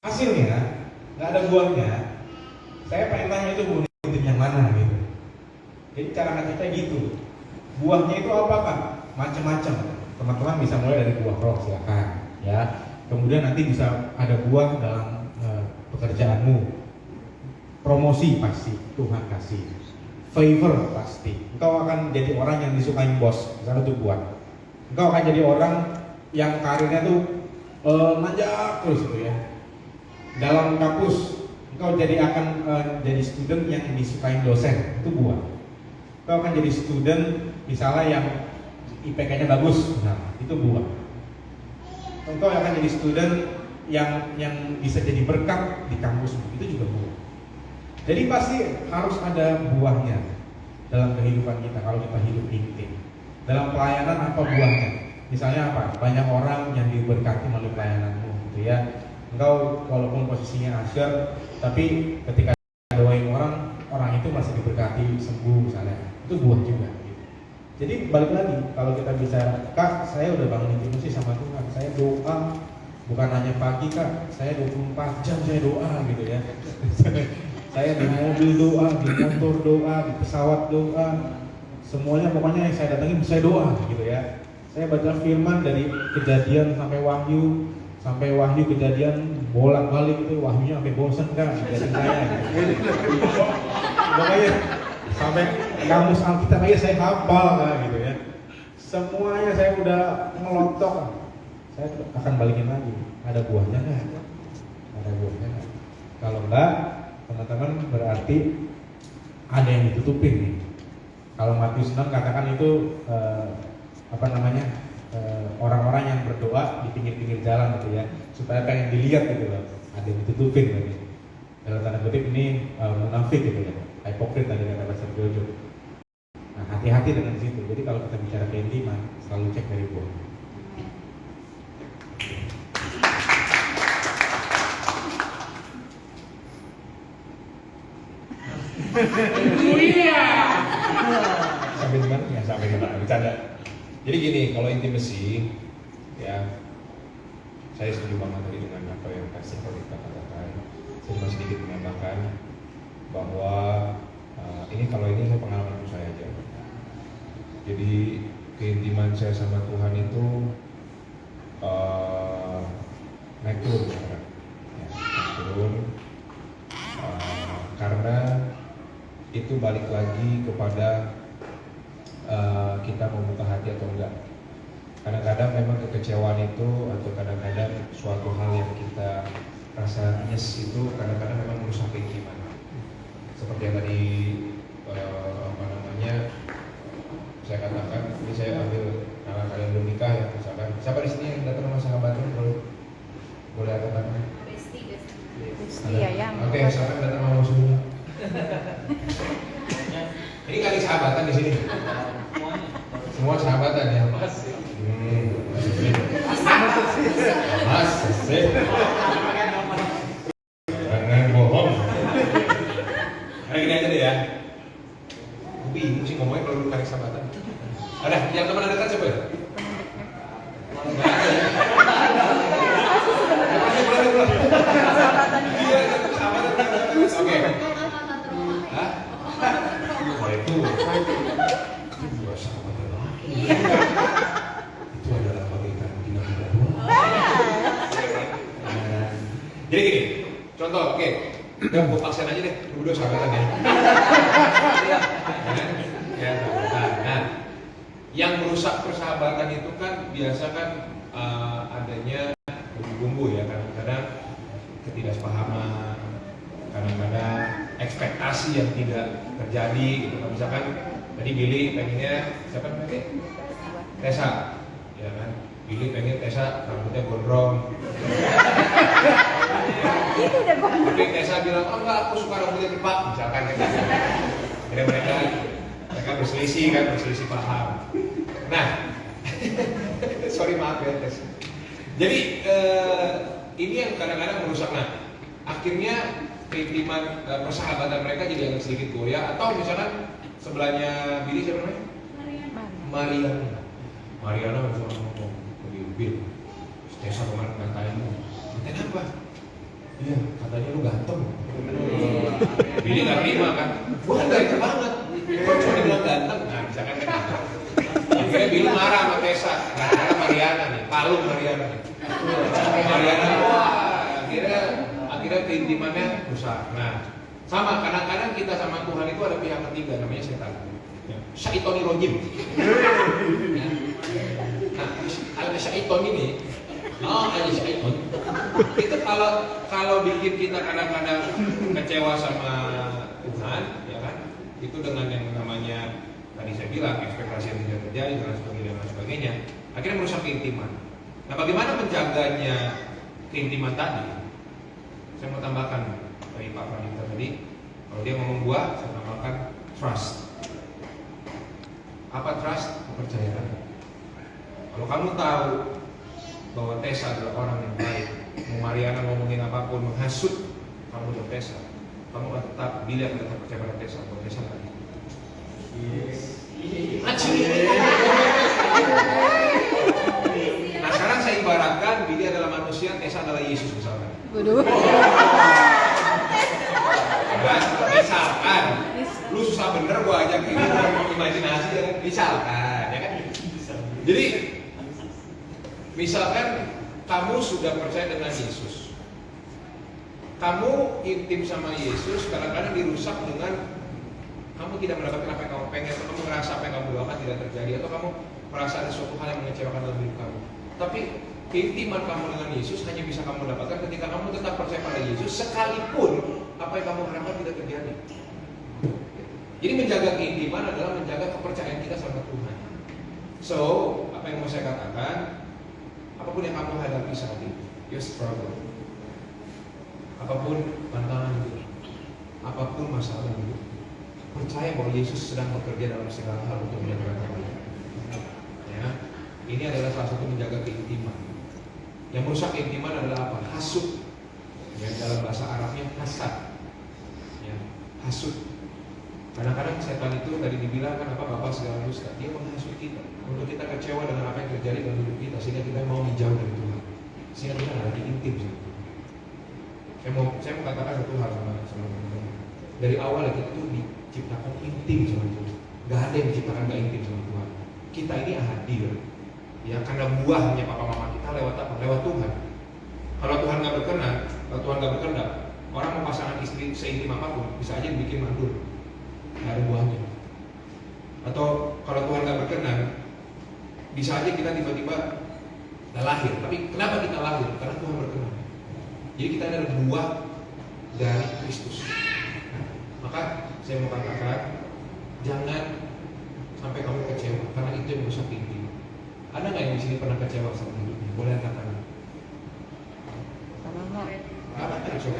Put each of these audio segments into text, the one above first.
hasilnya nggak ada buahnya, saya pengen tanya itu buah intim yang mana gitu. Jadi cara ngeceknya gitu. Buahnya itu apa kan? Macam-macam. Teman-teman bisa mulai dari buah roh, silakan ya. Kemudian nanti bisa ada buah dalam pekerjaanmu. Promosi pasti Tuhan kasih. Favor pasti. Engkau akan jadi orang yang disukai bos, misalnya itu buah. Engkau akan jadi orang yang karirnya tuh nanjak terus gitu ya. Dalam kampus engkau akan jadi student yang disukai dosen, itu buah. Engkau akan jadi student misalnya yang IPK-nya bagus, nah itu buah. Engkau akan jadi student yang bisa jadi berkat di kampus, itu juga buah. Jadi pasti harus ada buahnya dalam kehidupan kita kalau kita hidup intim. Dalam pelayanan apa buahnya? Misalnya apa? Banyak orang yang diberkati melalui pelayananmu, gitu ya. Engkau walaupun posisinya asyir, tapi ketika doain orang itu masih diberkati sembuh misalnya, itu buah juga. Jadi balik lagi, kalau kita bicara, Kak, saya udah bangun intimasi sama Tuhan, saya doa, bukan hanya pagi Kak, saya 24 jam saya doa gitu ya. Saya di mobil doa, di motor doa, di pesawat doa, semuanya pokoknya yang saya datangin saya doa gitu ya. Saya baca firman dari Kejadian sampai Wahyu Kejadian bolak-balik itu, Wahyunya sampai bosan Kak, jadi saya gitu. Pokoknya sampai kamus Alkitab aja saya hafal Kak gitu ya. Semuanya saya udah ngelotok. Saya akan balikin lagi. Ada buahnya nggak? Ada buahnya nggak? Kalau enggak, teman-teman berarti ada yang ditutupin nih. Kalau Matius 6 katakan itu orang-orang yang berdoa di pinggir-pinggir jalan gitu ya, supaya pengen dilihat gitu loh. Ada yang ditutupin tadi. Dalam tanda kutip ini munafik gitu ya, hipokrit tadi kata Pastor Jojo. Nah, hati-hati dengan situ. Jadi kalau kita bicara keintiman, selalu cek dari buah. Sampai di mana? Ya sampai di mana? Bercanda. Jadi gini, kalau intimacy, ya, saya setuju banget tadi dengan apa yang Pastor Rika katakan. Saya cuma sedikit menambahkan bahwa ini pengalaman saya aja. Jadi keintiman saya sama Tuhan itu naik turun sekarang. Ya, naik turun karena itu balik lagi kepada kita membuka hati atau enggak. Kadang-kadang memang kekecewaan itu atau kadang-kadang suatu hal yang kita rasa nyes itu kadang-kadang memang merusak keimanan. Seperti yang tadi saya katakan, ini saya ambil karena kalian belum nikah ya, misalkan siapa di sini yang datang sama sahabatnya boleh ada tangan? Besti ya yang. Oke, siapa yang datang sama musuhnya? Ini kali sahabatan di sini. Semua sahabatan ya. Mas. Jangan bohong. Hari ini aja deh ya. Gue bingung sih ngomongnya kalau kali sahabatan. Ada yang teman dekat siapa ya? Nggak ada ya. Oke. Hah? Oh itu dua sahabat lagi. Itu adalah bagaikan bina-bina dua. Jadi gini, contoh, oke. Udah gue paksain aja deh, lu berdua sahabatan ya. Ya, sahabatan. Nah, yang merusak persahabatan itu kan biasa kan adanya bumbu-bumbu ya, kadang-kadang ketidaksepahaman, kadang-kadang ekspektasi yang tidak terjadi gitu. Misalkan tadi Billy pengennya siapa namanya? Tessa, ya kan? Billy pengen Tessa rambutnya gondrong. Tapi Tessa bilang, oh enggak, aku suka rambutnya cepat, misalkan kayak gitu. Jadi mereka berselisih paham. Nah, sorry maaf ya Tessa. Jadi ini yang kadang-kadang merusak. Nah, akhirnya keintiman persahabatan mereka jadi agak sedikit goyah. Atau misalkan sebelahnya Billy siapa namanya? Mariana langsung ngomong ke Bill. Tessa kemarin ngatain lu. Kenapa? Iya, katanya lu ganteng. Billy nggak terima kan? Gua kan ganteng banget. Kok cuma dibilang ganteng? Nah, misalkan kan. Akhirnya Billy marah sama Tessa. Karena Mariana nih, palung Mariana nih. Mariana, wah, akhirnya keintimannya rusak. Nah, sama kadang-kadang kita sama Tuhan itu ada pihak ketiga namanya setan. Syaitoni rojim. Nah, ada syaiton ini, ada syaiton. Itu kalau bikin kita kadang-kadang kecewa sama Tuhan, ya kan? Itu dengan yang namanya tadi saya bilang ekspektasi yang tidak terjadi dan sebagainya. Akhirnya merusak keintiman. Nah, bagaimana menjaganya keintiman tadi? Saya mau tambahkan dari Pak Pranita tadi. Kalau dia ngomong gua, saya tambahkan trust. Apa trust? Kepercayaan. Kalau kamu tahu bahwa Tessa adalah orang yang baik, mau Mariana ngomongin apapun, menghasut kamu dan Tessa, kamu akan tetap bila akan tetap percaya pada Tessa, bahwa Tessa tadi. Nah, sekarang saya ibaratkan Billy adalah manusia, Tessa adalah Yesus misalkan. Waduh. Misalkan, lu susah bener gua ajak ini imajinasi ya kan? Misalkan, ya kan? Jadi, misalkan kamu sudah percaya dengan Yesus, kamu intim sama Yesus, kadang-kadang dirusak dengan kamu tidak mendapatkan apa yang kamu pengen, atau kamu merasa apa yang kamu doakan tidak terjadi, atau kamu merasa ada suatu hal yang mengecewakan dalam hidup kamu. Tapi keintiman kamu dengan Yesus hanya bisa kamu dapatkan ketika kamu tetap percaya pada Yesus, sekalipun apa yang kamu harapkan tidak terjadi. Jadi menjaga keintiman adalah menjaga kepercayaan kita sama Tuhan. So, apa yang mau saya katakan, apapun yang kamu hadapi saat ini, you struggle. Apapun tantangan hidup, apapun masalah hidup, percaya bahwa Yesus sedang bekerja dalam segala hal untuk menyelamatkan kamu. Ya, ini adalah salah satu menjaga keintiman. Yang merusak keintiman adalah apa? Hasut. Yang dalam bahasa Arabnya hasad. Ya, hasut. Kadang-kadang setan itu tadi dibilang kan apa Bapak segala dusta, dia menghasut kita untuk kita kecewa dengan apa yang terjadi dalam hidup kita, sehingga kita mau menjauh dari Tuhan, sehingga kita nggak lagi intim sama Tuhan. Saya mau katakan satu hal sama teman-teman. Dari awal kita tuh diciptakan intim sama Tuhan. Gak ada yang diciptakan gak intim sama Tuhan. Kita ini hadir, ya karena buahnya papa mama kita lewat apa? Lewat Tuhan. Kalau Tuhan nggak berkenan, kalau Tuhan nggak berkenan, orang mau pasangan istri seintim apapun bisa aja dibikin mandul. Nggak ada buahnya. Atau kalau Tuhan nggak berkenan, bisa aja kita tiba-tiba nggak lahir. Tapi kenapa kita lahir? Karena Tuhan berkenan. Jadi kita adalah buah dari Kristus. Maka saya mau katakan, jangan sampai kamu kecewa, karena itu yang merusak keintiman. Ada nggak yang di sini pernah kecewa sama hidupnya? Boleh angkat tangan. Apa tadi coba?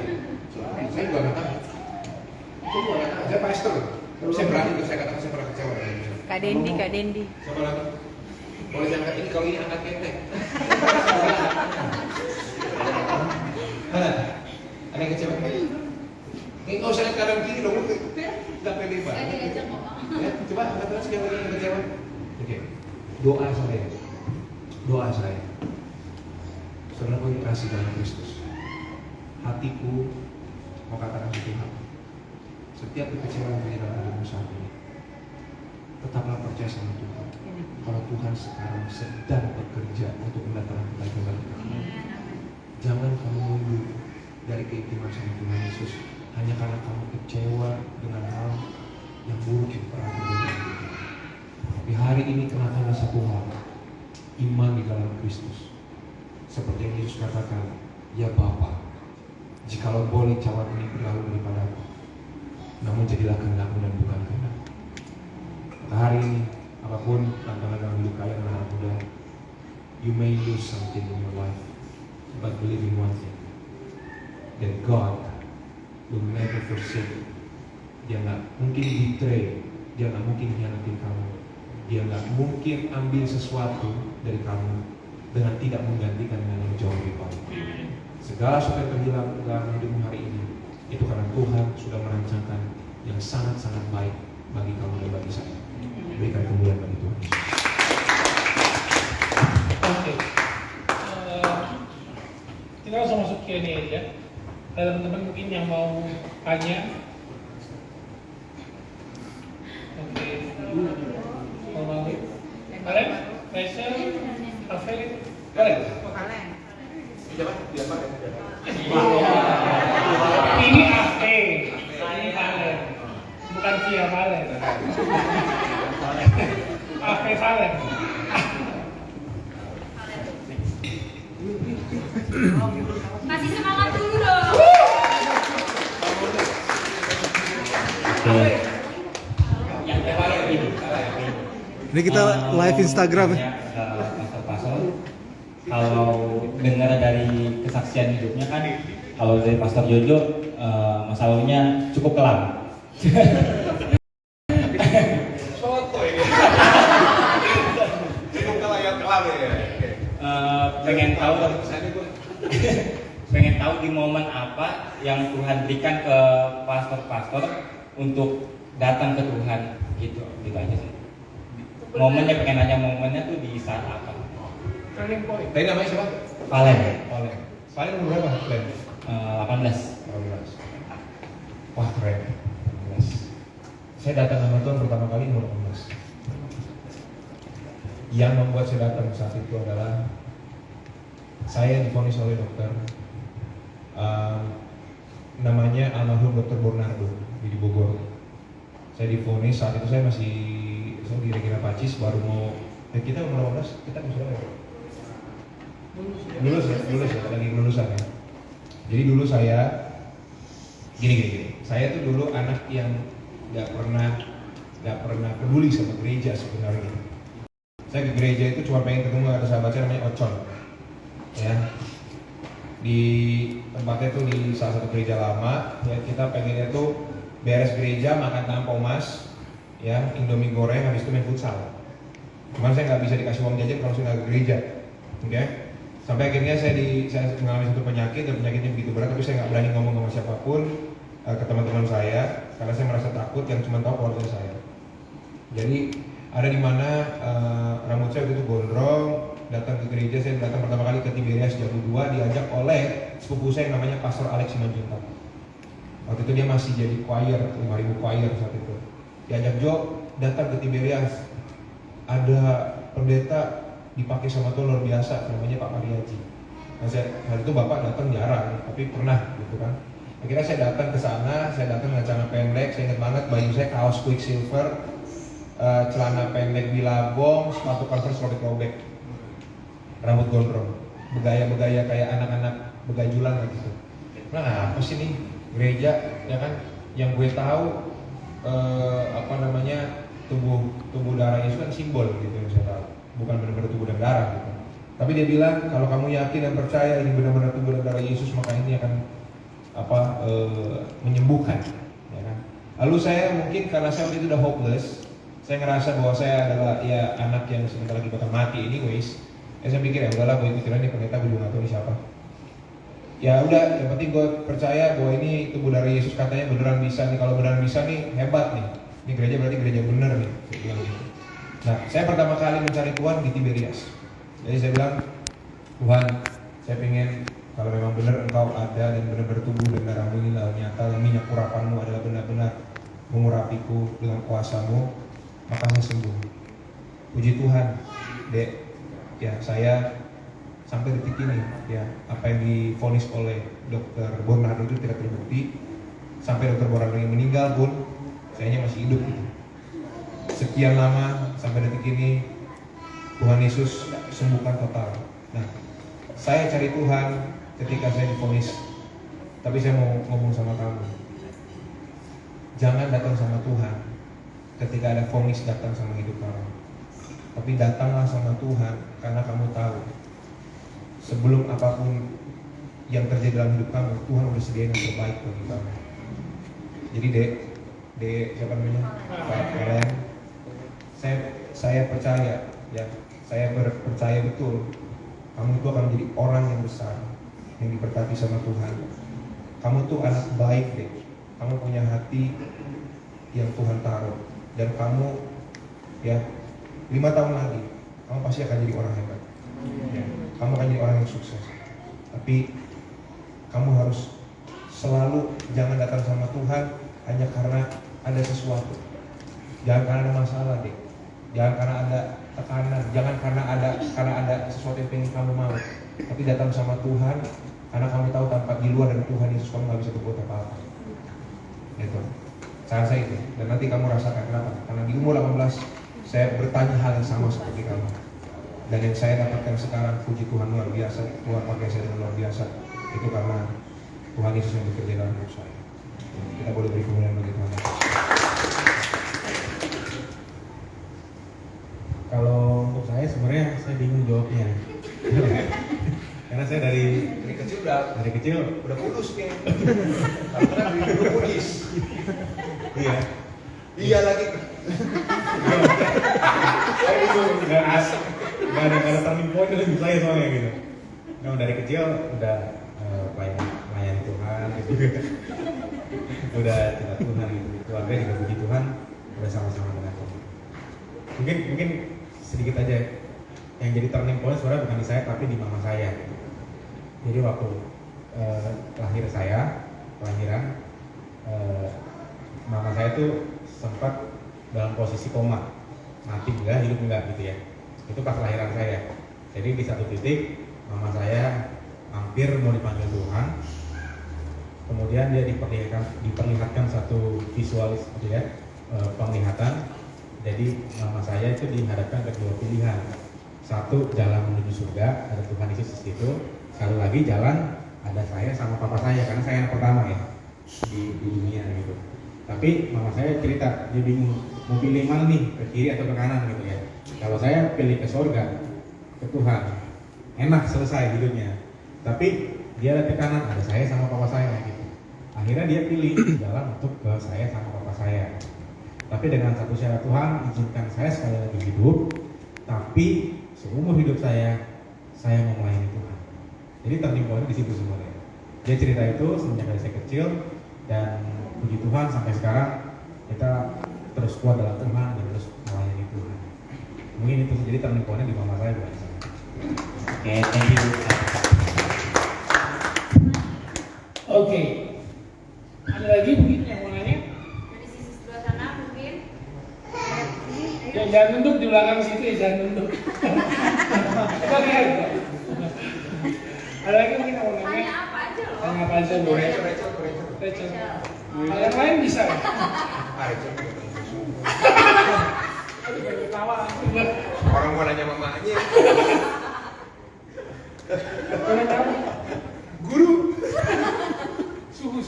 Saya juga nggak tahu. Saya juga nggak tahu. Saya pastor. Saya berani untuk saya katakan saya pernah kecewa dengan hidup. Kak Dendi. Siapa lagi? Boleh saya angkat ini, kalau ini angkat ketek. Ada yang kecewa? Ini nggak usah kanan kiri dong, nggak pede banget. Ya, coba angkat tangan sekali lagi yang kecewa. Oke, doa saya. Saudaraku yang kasih dalam Kristus, hatiku mau katakan satu hal. Setiap kekecewaan yang dalam hidupmu saat ini, tetaplah percaya sama Tuhan. Kalau Tuhan sekarang sedang bekerja untuk mendatangkan kebaikan bagi kamu, jangan kamu mundur dari keintiman sama Tuhan Yesus hanya karena kamu kecewa dengan hal yang buruk yang pernah terjadi. Di hari ini kenakanlah satu hal, iman di dalam Kristus. Seperti yang Yesus katakan, ya Bapa, jikalau boleh cawan ini berlalu daripadaku, namun jadilah kehendakmu dan bukan kehendak. Maka hari ini, apapun tantangan dalam hidup kalian anak muda, you may lose something in your life, but believe in one thing, that God will never forsake you. Dia nggak mungkin betray, dia nggak mungkin hianatin kamu, dia nggak mungkin ambil sesuatu dari kamu dengan tidak menggantikan dengan yang jauh lebih baik. Segala sesuatu yang terhilang dalam hidupmu hari ini, itu karena Tuhan sudah merancangkan yang sangat-sangat baik bagi kamu dan bagi saya. Berikan kemuliaan bagi Tuhan. Oke. Kita langsung masuk Q&A aja. Ada teman-teman mungkin yang mau tanya? Oke. Mau balik? Kalian? Rachel? Rafael? Kalian? Ini Ate, ini Valen, bukan Via Valen. Ate Valen. Kasih semangat dulu dong. Ini kita live Instagram ya. Pastor, kalau dengar dari kesaksian hidupnya kan, kalau dari Pastor Jojo masa lalunya cukup kelam. Soto ini. Cukup kelam ya. Pengen tahu di momen apa yang Tuhan berikan ke pastor-pastor untuk datang ke Tuhan gitu aja sih. Momennya pengen nanya momennya tuh di saat apa? Turning point. Tadi namanya siapa? Valen. Valen umur berapa? Valen? 18. 18. Wah keren. 18. Saya datang sama Tuhan pertama kali umur 18. Yang membuat saya datang saat itu adalah saya divonis oleh dokter, namanya almarhum Dr. Bornardo di Bogor. Saya divonis saat itu saya di Regina Pacis, baru mau kita umur 18, kita masih berapa ya? Lulus ya, lagi kelulusan ya. Jadi dulu saya gini. Saya tuh dulu anak yang nggak pernah peduli sama gereja sebenarnya. Saya ke gereja itu cuma pengen ketemu ada sahabat saya namanya Ocon, ya. Di tempatnya tuh di salah satu gereja lama, ya kita pengennya tuh beres gereja makan tampau mas, ya Indomie goreng, habis itu main futsal. Cuman saya nggak bisa dikasih uang jajan kalau saya nggak ke gereja, oke? Sampai akhirnya saya mengalami satu penyakit, dan penyakitnya begitu berat, tapi saya nggak berani ngomong sama siapapun, ke teman-teman saya, karena saya merasa takut, yang cuma tahu keluarga saya. Jadi ada di mana rambut saya waktu itu gondrong, datang ke gereja. Saya datang pertama kali ke Tiberias Jabu 2, diajak oleh sepupu saya yang namanya Pastor Alex Simanjuntak. Waktu itu dia masih jadi choir, 5.000 choir saat itu. Diajak Jo, datang ke Tiberias, ada pendeta dipakai sama Tuhan luar biasa, namanya Pak Mariaji. Nah, hari itu Bapak datang jarang, tapi pernah gitu kan. Akhirnya saya datang ke sana, saya datang dengan celana pendek, saya ingat banget baju saya kaos Quicksilver, celana pendek bilabong, sepatu Converse robek-robek, rambut gondrong, begaya-begaya kayak anak-anak begajulan gitu. Nah, apa sih nih gereja, ya kan? Yang gue tahu tubuh darah Yesus kan simbol gitu yang saya tahu, bukan benar-benar tubuh dan darah gitu. Tapi dia bilang kalau kamu yakin dan percaya ini benar-benar tubuh dan darah Yesus, maka ini akan menyembuhkan, ya kan? Lalu saya mungkin karena saya waktu itu udah hopeless, saya ngerasa bahwa saya adalah ya anak yang sebentar lagi bakal mati anyways. Saya pikir ya udahlah, gue ikutin aja pendeta, gue juga nggak tahu ini siapa. Ya udah, yang penting gue percaya bahwa ini tubuh darah Yesus, katanya beneran bisa nih. Kalau beneran bisa nih, hebat nih. Ini gereja berarti gereja bener nih, saya bilang gitu. Nah, saya pertama kali mencari Tuhan di Tiberias. Jadi saya bilang, Tuhan, saya pengen kalau memang benar Engkau ada dan benar-benar tubuh dan darahmu ini nyata, dan minyak urapanmu adalah benar-benar mengurapiku dengan kuasamu, maka saya sembuh. Puji Tuhan, Dek. Ya, saya sampai detik ini, ya apa yang divonis oleh Dr. Bornardo itu tidak terbukti. Sampai Dr. Bornardo yang meninggal pun, sayanya masih hidup gitu. Sekian lama sampai detik ini, Tuhan Yesus sembuhkan total. Nah, saya cari Tuhan ketika saya divonis. Tapi saya mau ngomong sama kamu, jangan datang sama Tuhan ketika ada vonis datang sama hidup kamu. Tapi datanglah sama Tuhan karena kamu tahu sebelum apapun yang terjadi dalam hidup kamu, Tuhan udah sediain yang terbaik bagi kamu. Jadi Dek siapa namanya? Pak Kalian. Saya percaya, ya, saya percaya betul kamu itu akan menjadi orang yang besar, yang diberkati sama Tuhan. Kamu tuh anak baik, Dek. Kamu punya hati yang Tuhan taruh, dan kamu, ya, 5 tahun lagi kamu pasti akan jadi orang hebat, ya. Kamu akan jadi orang yang sukses. Tapi kamu harus selalu jangan datang sama Tuhan hanya karena ada sesuatu. Jangan karena ada masalah, deh. Jangan karena ada tekanan, jangan karena ada sesuatu yang pengen kamu mau. Tapi datang sama Tuhan karena kamu tahu tanpa di luar dari Tuhan Yesus kamu nggak bisa berbuat apa-apa. Itu. Saya rasa itu. Dan nanti kamu rasakan kenapa? Karena di umur 18 saya bertanya hal yang sama seperti kamu. Dan yang saya dapatkan sekarang, puji Tuhan, luar biasa. Tuhan pakai saya dengan luar biasa. Itu karena Tuhan Yesus yang bekerja dalam hidup saya. Kita boleh beri kemuliaan bagi Tuhan. Kalau untuk saya sebenarnya saya bingung jawabnya. Karena saya dari kecil Udah kudus nih. Karena dari dulu kudus. iya. Iya lagi. Saya itu nggak ada turning point dalam hidup saya soalnya gitu. Nah, dari kecil udah melayani Tuhan gitu. Udah cinta Tuhan gitu. Keluarga juga puji Tuhan, udah sama-sama dengan Tuhan. Mungkin sedikit aja yang jadi turning point sebenarnya bukan di saya tapi di mama saya gitu. Jadi waktu kelahiran mama saya tuh sempat dalam posisi koma, mati enggak, hidup enggak gitu ya. Itu pas kelahiran saya. Jadi di satu titik mama saya hampir mau dipanggil Tuhan. Kemudian dia diperlihatkan satu visualis gitu ya, penglihatan. Jadi mama saya itu dihadapkan ke dua pilihan. Satu, jalan menuju surga, ada Tuhan Yesus di situ. Satu lagi jalan, ada saya sama papa saya, karena saya yang pertama ya di dunia gitu. Tapi mama saya cerita, dia bingung mau pilih mana nih, ke kiri atau ke kanan gitu ya. Kalau saya pilih ke surga, ke Tuhan, enak selesai hidupnya. Tapi dia ada tekanan, ada saya sama papa saya gitu. Akhirnya dia pilih jalan untuk ke saya sama papa saya. Tapi dengan satu syarat, Tuhan izinkan saya sekali lagi hidup, tapi seumur hidup saya mau melayani Tuhan. Jadi turning point di situ sebenarnya. Dia cerita itu semenjak dari saya kecil, dan puji Tuhan sampai sekarang kita terus kuat dalam Tuhan dan terus melayani Tuhan. Mungkin itu jadi turning point di mama saya bukan saya. Oke, thank you. Oke. Ada lagi mungkin yang mau nanya? Dari sisi sebelah sana mungkin. Ya, jangan nunduk di belakang situ ya, jangan nunduk. Kita lihat. Ada lagi mungkin yang mau Tanya nanya? apa aja loh. Tanya apa aja boleh. Rachel. Hal yang lain bisa. Orang mau nanya mamanya. Boleh tahu? Guru. Suhu.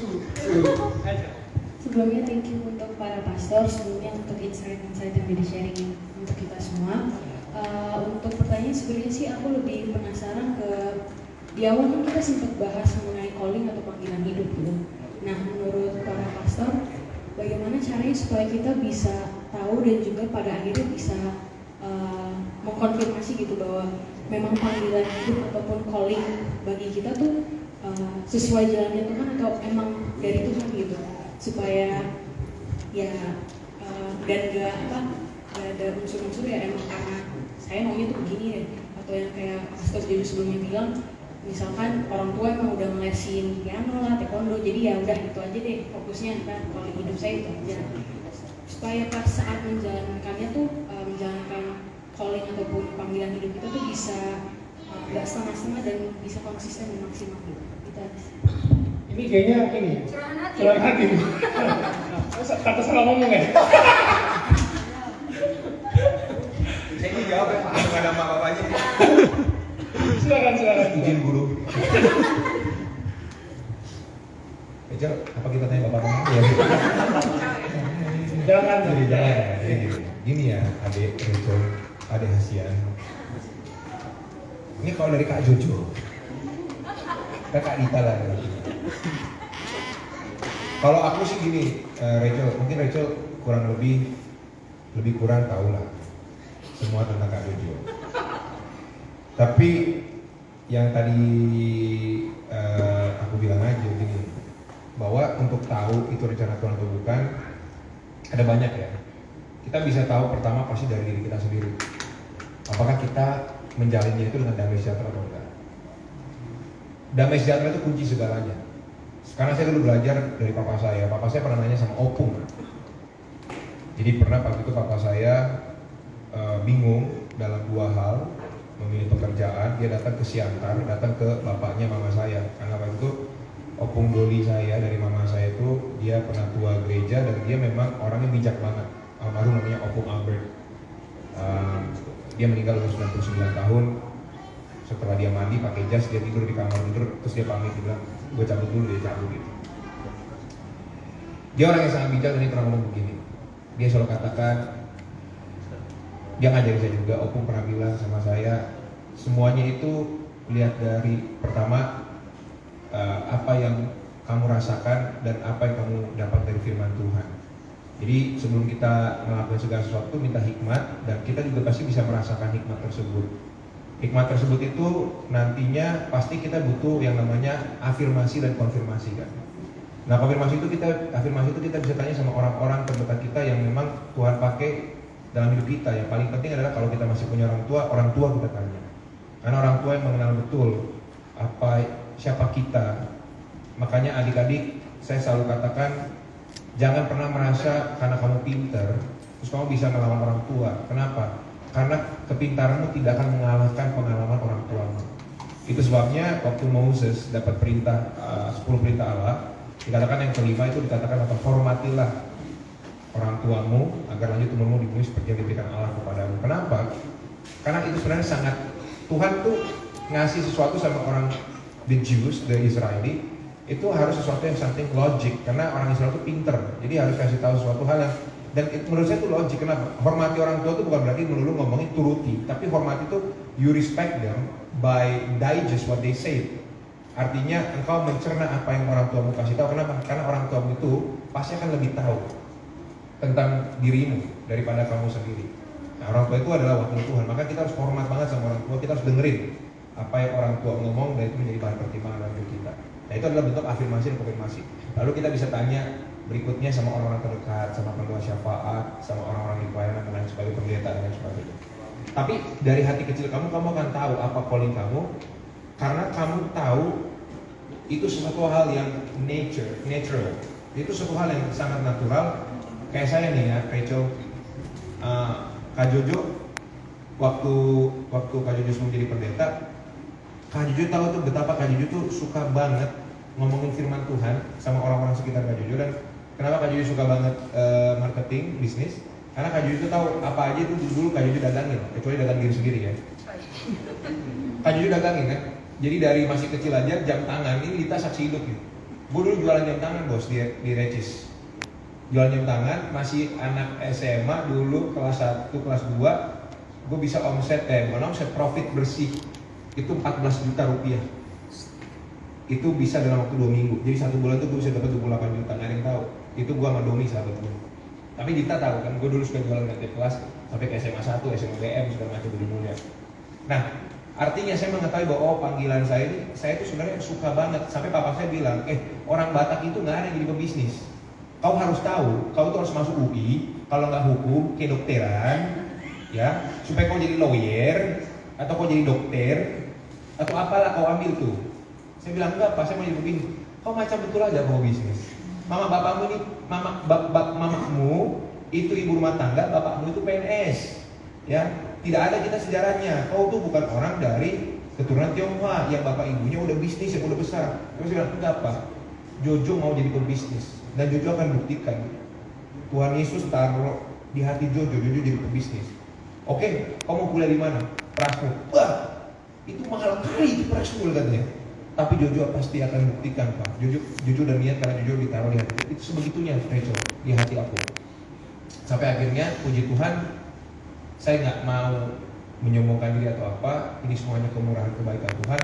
Aja. Sebelumnya thank you untuk para pastor, sebelumnya untuk insight-insight yang di-sharing untuk kita semua. Untuk pertanyaan sebenarnya sih aku lebih penasaran ke di awal kan kita sempat bahas mengenai calling atau panggilan hidup gitu. Nah, menurut para pastor, bagaimana caranya supaya kita bisa tahu dan juga pada akhirnya bisa mengkonfirmasi gitu bahwa memang panggilan hidup ataupun calling bagi kita tuh sesuai jalannya Tuhan atau emang dari Tuhan gitu, supaya ya dan gak ada unsur-unsur ya emang karena saya maunya tuh begini deh, atau yang kayak Pastor Jadi sebelumnya bilang misalkan orang tua emang udah ngelesin piano lah, taekwondo, jadi ya udah itu aja deh fokusnya, ntar kalau hidup saya itu aja, supaya pas saat menjalankannya tuh menjalankan calling ataupun panggilan hidup kita tuh bisa gak setengah-setengah dan bisa konsisten dan maksimal gitu. Itu aja sih. Ini kayaknya ini. Curahan hati. Takut salah ngomong ya. Saya ini jawab ya Pak, nggak ada apa-apanya. Silakan. Izin guru. Ejar, apa kita tanya bapak mama? Ya. Jangan. Jadi jangan ya. Jadi gini ya, adik Rachel, adik Hasian. Ini kalau dari Kak Jojo, Kak Dita lah. Kalau aku sih gini, Rachel, mungkin Rachel kurang lebih kurang tahu lah semua tentang Kak Jojo. Tapi yang tadi aku bilang aja gini, bahwa untuk tahu itu rencana Tuhan atau bukan, ada banyak ya. Kita bisa tahu pertama pasti dari diri kita sendiri. Apakah kita menjalinnya itu dengan damai sejahtera atau enggak? Damai sejahtera itu kunci segalanya. Karena saya dulu belajar dari papa saya pernah nanya sama opung. Jadi pernah waktu itu papa saya bingung dalam dua hal, memilih pekerjaan. Dia datang ke Siantar, datang ke bapaknya mama saya. Karena waktu itu opung doli saya dari mama saya itu dia penatua gereja dan dia memang orangnya bijak banget. Almarhum namanya Opung Albert. Dia meninggal umur 99 tahun. Setelah dia mandi pakai jas, dia tidur di kamar tidur, terus dia pamit, dia bilang gue cabut dulu, dia cabut gitu. Dia orang yang sangat bijak dan dia pernah ngomong begini. Dia selalu katakan, dia ngajarin saya juga, Opung pernah bilang sama saya, semuanya itu lihat dari pertama apa yang kamu rasakan dan apa yang kamu dapat dari firman Tuhan. Jadi sebelum kita melakukan segala sesuatu minta hikmat dan kita juga pasti bisa merasakan hikmat tersebut. Hikmat tersebut itu nantinya pasti kita butuh yang namanya afirmasi dan konfirmasi kan. Nah afirmasi itu kita bisa tanya sama orang-orang terdekat kita yang memang Tuhan pakai dalam hidup kita. Yang paling penting adalah kalau kita masih punya orang tua kita tanya. Karena orang tua yang mengenal betul siapa kita. Makanya adik-adik saya selalu katakan jangan pernah merasa karena kamu pintar terus kamu bisa melawan orang tua. Kenapa? Karena kepintaranmu tidak akan mengalahkan pengalaman orang tuamu. Itu sebabnya waktu Moses dapat perintah 10 perintah Allah, dikatakan yang kelima itu dikatakan apa? Hormatilah orang tuamu agar lanjut umurmu di bumi seperti yang diberikan Allah kepadamu. Kenapa? Karena itu sebenarnya sangat Tuhan tuh ngasih sesuatu sama orang the Jews, the Israeli, itu harus sesuatu yang something logic karena orang Israel itu pinter, jadi harus kasih tahu sesuatu hal yang dan menurut saya itu logik. Kenapa? Hormati orang tua itu bukan berarti melulu ngomongin turuti, tapi hormati itu you respect them by digest what they say. Artinya engkau mencerna apa yang orang tuamu kasih tahu. Kenapa? Karena orang tuamu itu pasti akan lebih tahu tentang dirimu daripada kamu sendiri. Nah, orang tua itu adalah wakil Tuhan, maka kita harus hormat banget sama orang tua. Kita harus dengerin apa yang orang tua ngomong dan itu menjadi bahan pertimbangan dalam hidup kita. Nah itu adalah bentuk afirmasi dan konfirmasi. Lalu kita bisa tanya berikutnya sama orang-orang terdekat, sama pendua syafaat, sama orang-orang di pelayanan dan lain sebagai pendeta dan lain sebagainya. Tapi dari hati kecil kamu akan tahu apa calling kamu, karena kamu tahu itu sesuatu hal yang natural. Itu sesuatu hal yang sangat natural. Kayak saya nih ya, Rachel, Kak Jojo, waktu Kak Jojo sebelum jadi pendeta, Kak Jojo tahu tuh betapa Kak Jojo tuh suka banget ngomongin firman Tuhan sama orang-orang sekitar Kak Jojo. Dan kenapa Kak Jojo suka banget marketing, bisnis? Karena Kak Jojo tuh tahu apa aja itu dulu Kak Jojo dagangin, kecuali dagang diri sendiri ya. Kak Jojo dagangin kan? Jadi dari masih kecil aja jam tangan, ini Lita saksi hidup gitu. Gue dulu jualan jam tangan bos di Recis. Jualan jam tangan, masih anak SMA dulu kelas 1, kelas 2. Gue bisa omset profit bersih itu 14 juta rupiah. Itu bisa dalam waktu 2 minggu. Jadi 1 bulan tuh gue bisa dapat 28 juta, nggak ada yang tahu. Itu gue sama Domi sahabat gue. Tapi Dita tahu kan, gue dulu suka jualan nanti kelas sampai ke SMA 1, SMA BM segala macam begitu mulia. Nah, artinya saya mengetahui bahwa panggilan saya ini, saya itu sebenarnya suka banget. Sampai papa saya bilang, orang Batak itu nggak ada yang jadi pebisnis. Kau harus tahu, kau tuh harus masuk UI, kalau nggak hukum, kedokteran, ya, supaya kau jadi lawyer, atau kau jadi dokter, atau apalah kau ambil tuh. Saya bilang enggak, Pak, saya mau jadi begini. Kau macam betul aja kau bisnis. Mama bapakmu ini, mamamu itu ibu rumah tangga, bapakmu itu PNS, ya. Tidak ada kita sejarahnya. Kau tuh bukan orang dari keturunan Tionghoa yang bapak ibunya udah bisnis yang udah besar. Terus saya bilang enggak, Pak. Jojo mau jadi pebisnis dan Jojo akan buktikan. Tuhan Yesus taruh di hati Jojo jadi pebisnis. Oke, kau mau kuliah di mana? Prasmul. Wah, itu mahal kali itu Prasmul katanya. Tapi Jojo pasti akan buktikan, Pak. Jojo udah niat karena Jojo ditaruh di hati. Itu sebegitunya, Rachel, di hati aku. Sampai akhirnya, puji Tuhan, saya nggak mau menyombongkan diri atau apa. Ini semuanya kemurahan kebaikan Tuhan.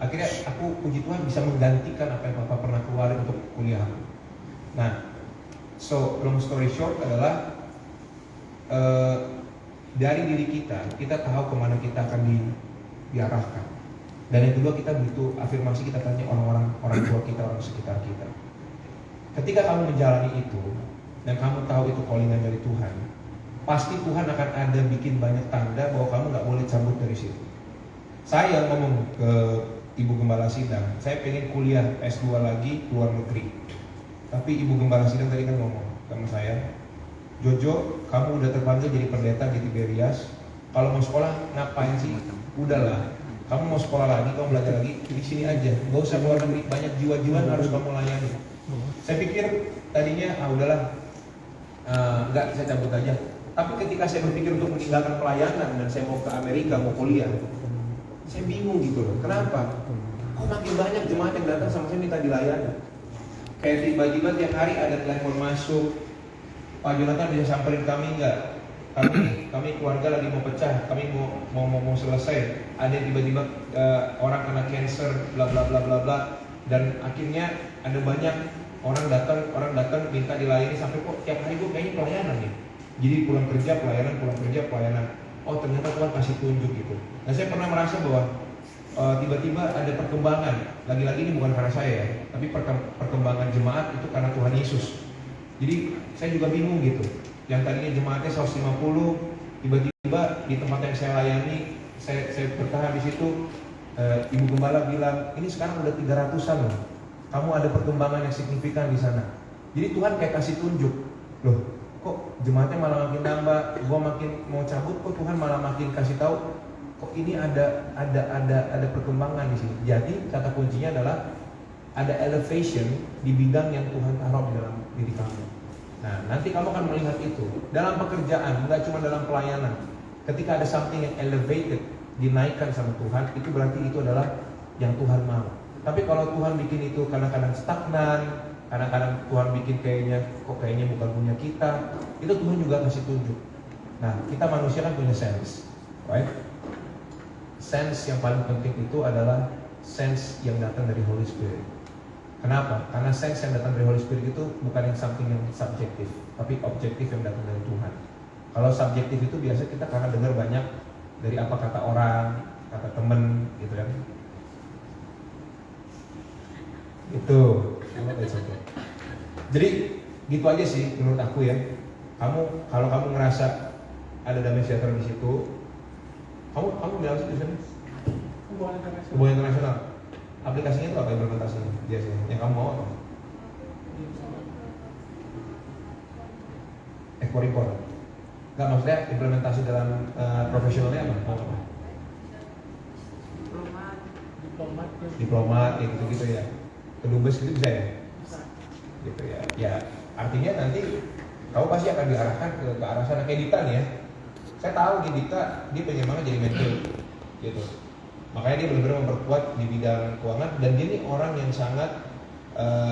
Akhirnya aku, puji Tuhan, bisa menggantikan apa yang Bapak pernah keluarin untuk kuliah aku. Nah, so long story short adalah dari diri kita tahu kemana kita akan diarahkan. Dan yang kedua, kita butuh afirmasi. Kita tanya orang tua kita, orang sekitar kita. Ketika kamu menjalani itu dan kamu tahu itu callingan dari Tuhan, pasti Tuhan akan ada bikin banyak tanda bahwa kamu nggak boleh cabut dari situ. Saya ngomong ke Ibu Gembala Sidang, saya pengen kuliah S2 lagi luar negeri. Tapi Ibu Gembala Sidang tadi kan ngomong sama saya, Jojo, kamu udah terpanggil jadi pendeta di Tiberias. Kalau mau sekolah ngapain sih? Udahlah, kamu mau sekolah lagi, kamu belajar lagi di sini aja. Gak usah keluar negeri, banyak jiwa-jiwa yang harus kamu layani. Saya pikir tadinya, udahlah, enggak, saya cabut aja. Tapi ketika saya berpikir untuk meninggalkan pelayanan dan saya mau ke Amerika, mau kuliah, saya bingung gitu loh. Kenapa? Kok makin banyak jemaat yang datang sama saya minta dilayani? Kayak tiba-tiba tiap hari ada telepon masuk, Pak Jonathan bisa samperin kami nggak? Kami keluarga lagi mau pecah, kami mau selesai. Ada yang tiba-tiba orang kena cancer, bla bla bla bla bla. Dan akhirnya ada banyak orang datang minta dilayani sampai kok tiap hari gue kayaknya pelayanan nih. Jadi pulang kerja pelayanan. Oh ternyata Tuhan kasih tunjuk gitu. Nah saya pernah merasa bahwa tiba-tiba ada perkembangan. Lagi-lagi ini bukan karena saya ya, tapi perkembangan jemaat itu karena Tuhan Yesus. Jadi saya juga bingung gitu. Yang tadinya jemaatnya 150, tiba-tiba di tempat yang saya layani, saya bertahan di situ. Ibu Gembala bilang, ini sekarang udah 300-an loh. Kamu ada perkembangan yang signifikan di sana. Jadi Tuhan kayak kasih tunjuk, loh, kok jemaatnya malah makin nambah, gua makin mau cabut, kok Tuhan malah makin kasih tahu, kok ini ada perkembangan di sini. Jadi kata kuncinya adalah ada elevation di bidang yang Tuhan taruh di dalam diri kamu. Nah, nanti kamu akan melihat itu dalam pekerjaan, nggak cuma dalam pelayanan. Ketika ada something yang elevated, dinaikkan sama Tuhan, itu berarti itu adalah yang Tuhan mau. Tapi kalau Tuhan bikin itu kadang-kadang stagnan, kadang-kadang Tuhan bikin kayaknya bukan punya kita, itu Tuhan juga kasih tunjuk. Nah, kita manusia kan punya sense, right? Sense yang paling penting itu adalah sense yang datang dari Holy Spirit. Kenapa? Karena sense yang datang dari Holy Spirit itu bukan yang something yang subjektif, tapi objektif yang datang dari Tuhan. Kalau subjektif itu biasa kita karena dengar banyak dari apa kata orang, kata temen, gitu kan? Itu. Jadi gitu aja sih menurut aku ya. Kalau kamu ngerasa ada damai sejahtera di situ, kamu bilang sih di sana? Hubungan internasional. Aplikasinya itu apa implementasinya biasanya? Yang kamu mau apa? Ekspor impor. Enggak, maksudnya implementasi dalam profesionalnya apa? Mau apa? Diplomat kayak gitu-gitu ya. Kedubes gitu bisa ya? Gitu ya. Ya, artinya nanti kamu pasti akan diarahkan ke arah sana kayak Dita nih ya. Saya tahu di Dita dia pengen banget jadi mentor gitu. Makanya dia benar-benar memperkuat di bidang keuangan dan dia ini orang yang sangat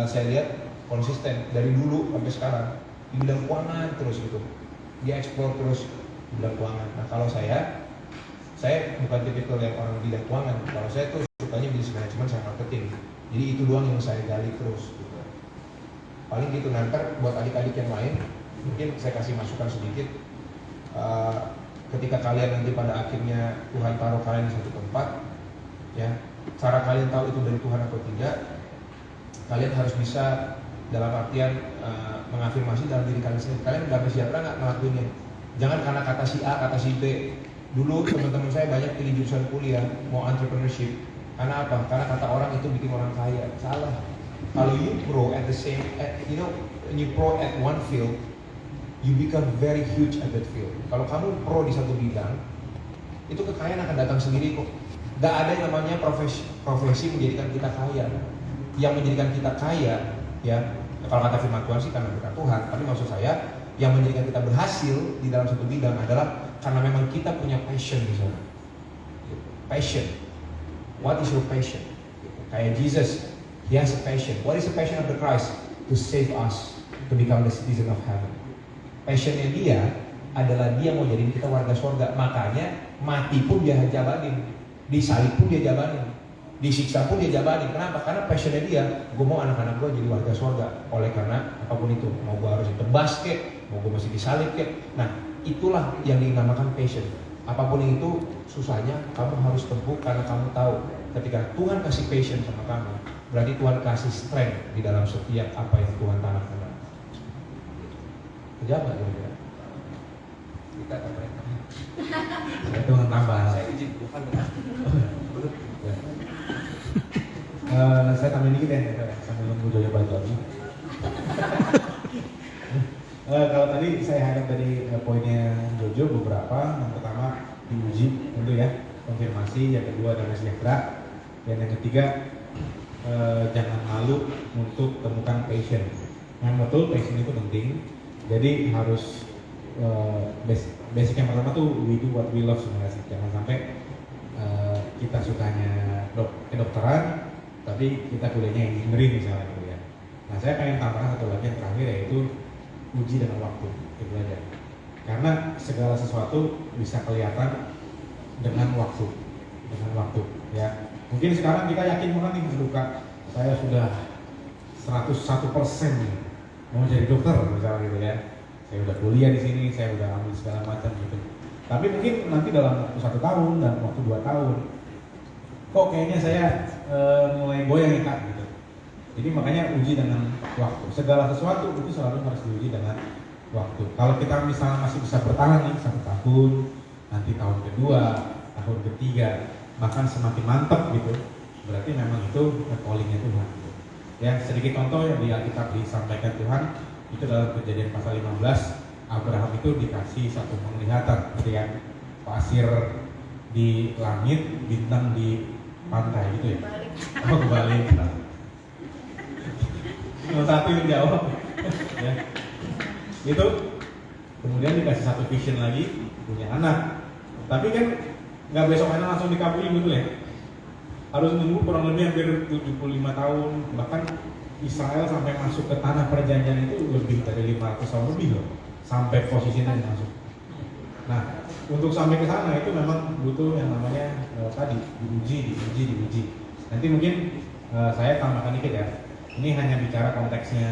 saya lihat konsisten dari dulu sampai sekarang di bidang keuangan terus gitu. Dia eksplor terus di bidang keuangan. Nah kalau saya bukan tipikal yang orang bidang keuangan. Kalau saya tuh sukanya bisnis manajemen sama marketing. Jadi itu doang yang saya gali terus gitu. Paling gitu nanti buat adik-adik yang lain mungkin saya kasih masukan sedikit. Ketika kalian nanti pada akhirnya Tuhan taruh kalian di satu tempat, ya cara kalian tahu itu dari Tuhan atau tidak, kalian harus bisa dalam artian mengafirmasi dalam diri kalian sendiri. Kalian udah sejahtera nggak ngelakuinnya? Jangan karena kata si A, kata si B. Dulu teman-teman saya banyak pilih jurusan kuliah mau entrepreneurship. Karena apa? Karena kata orang itu bikin orang kaya. Salah. Kalau you pro at the same, when you pro at one field, you become very huge at that field. Kalau kamu pro di satu bidang, itu kekayaan akan datang sendiri kok. Gak ada yang namanya profesi menjadikan kita kaya. Yang menjadikan kita kaya, ya kalau kata firman Tuhan sih karena berkat Tuhan. Tapi maksud saya, yang menjadikan kita berhasil di dalam satu bidang adalah karena memang kita punya passion di sana. Passion. What is your passion? Kayak Jesus, he has a passion. What is the passion of the Christ? To save us, to become the citizen of heaven. Passionnya dia adalah dia mau jadiin kita warga surga. Makanya mati pun dia jabanin, disalib pun dia jabanin, disiksa pun dia jabanin. Kenapa? Karena passionnya dia, gue mau anak-anak gue jadi warga surga. Oleh karena apapun itu, mau gue harus ditebas kek, mau gue masih disalib kek. Nah itulah yang dinamakan passion. Apapun itu susahnya kamu harus tempuh karena kamu tahu ketika Tuhan kasih passion sama kamu, berarti Tuhan kasih strength di dalam setiap apa yang Tuhan tanamkan. Jawab kira-kira. Kita apa ya? Saya Tuhan tambah. Saya izin Tuhan. Saya tambahin dikit ya, sambil nunggu Jojo balik lagi. Kalau tadi saya highlight dari poinnya Jojo beberapa. Yang pertama diuji tentu ya, konfirmasi. Yang kedua damai sejahtera. Dan yang ketiga jangan malu untuk temukan passion. Memang betul passion itu penting. Jadi harus basic yang pertama tuh we do what we love sebenarnya. Jangan sampai kita sukanya kedokteran tapi kita kuliahnya engineering misalnya gitu ya. Nah saya pengen tambahkan satu lagi yang terakhir, yaitu uji dengan waktu, gitu aja. Karena segala sesuatu bisa kelihatan dengan waktu ya. Mungkin sekarang kita yakin banget nih, aduh Kak, saya sudah 101% mau jadi dokter misalnya gitu ya. Saya udah kuliah di sini, saya udah ambil segala macam gitu. Tapi mungkin nanti dalam 1 tahun, dalam waktu 2 tahun, kok kayaknya saya mulai goyang nih Kak gitu. Jadi makanya uji dengan waktu. Segala sesuatu itu selalu harus diuji dengan waktu. Kalau kita misalnya masih bisa bertahan nih 1 tahun, nanti tahun kedua, tahun ketiga, bahkan semakin mantap gitu, berarti memang itu callingnya Tuhan. Gitu. Ya sedikit contoh yang di Alkitab disampaikan Tuhan itu dalam Kejadian pasal 15, Abraham itu dikasih satu penglihatan, gitu ya, pasir di langit, bintang di pantai gitu ya. Oh kebalik. Satu yang jawab. Ya. Itu kemudian dikasih satu vision lagi, punya anak. Tapi kan nggak besok anak langsung dikabulin gitu ya. Harus nunggu kurang lebih hampir 75 tahun, bahkan Israel sampai masuk ke tanah perjanjian itu lebih dari 500 tahun lebih loh, sampai posisinya masuk. Nah, untuk sampai ke sana itu memang butuh yang namanya tadi diuji. Nanti mungkin saya tambahkan dikit ya. Ini hanya bicara konteksnya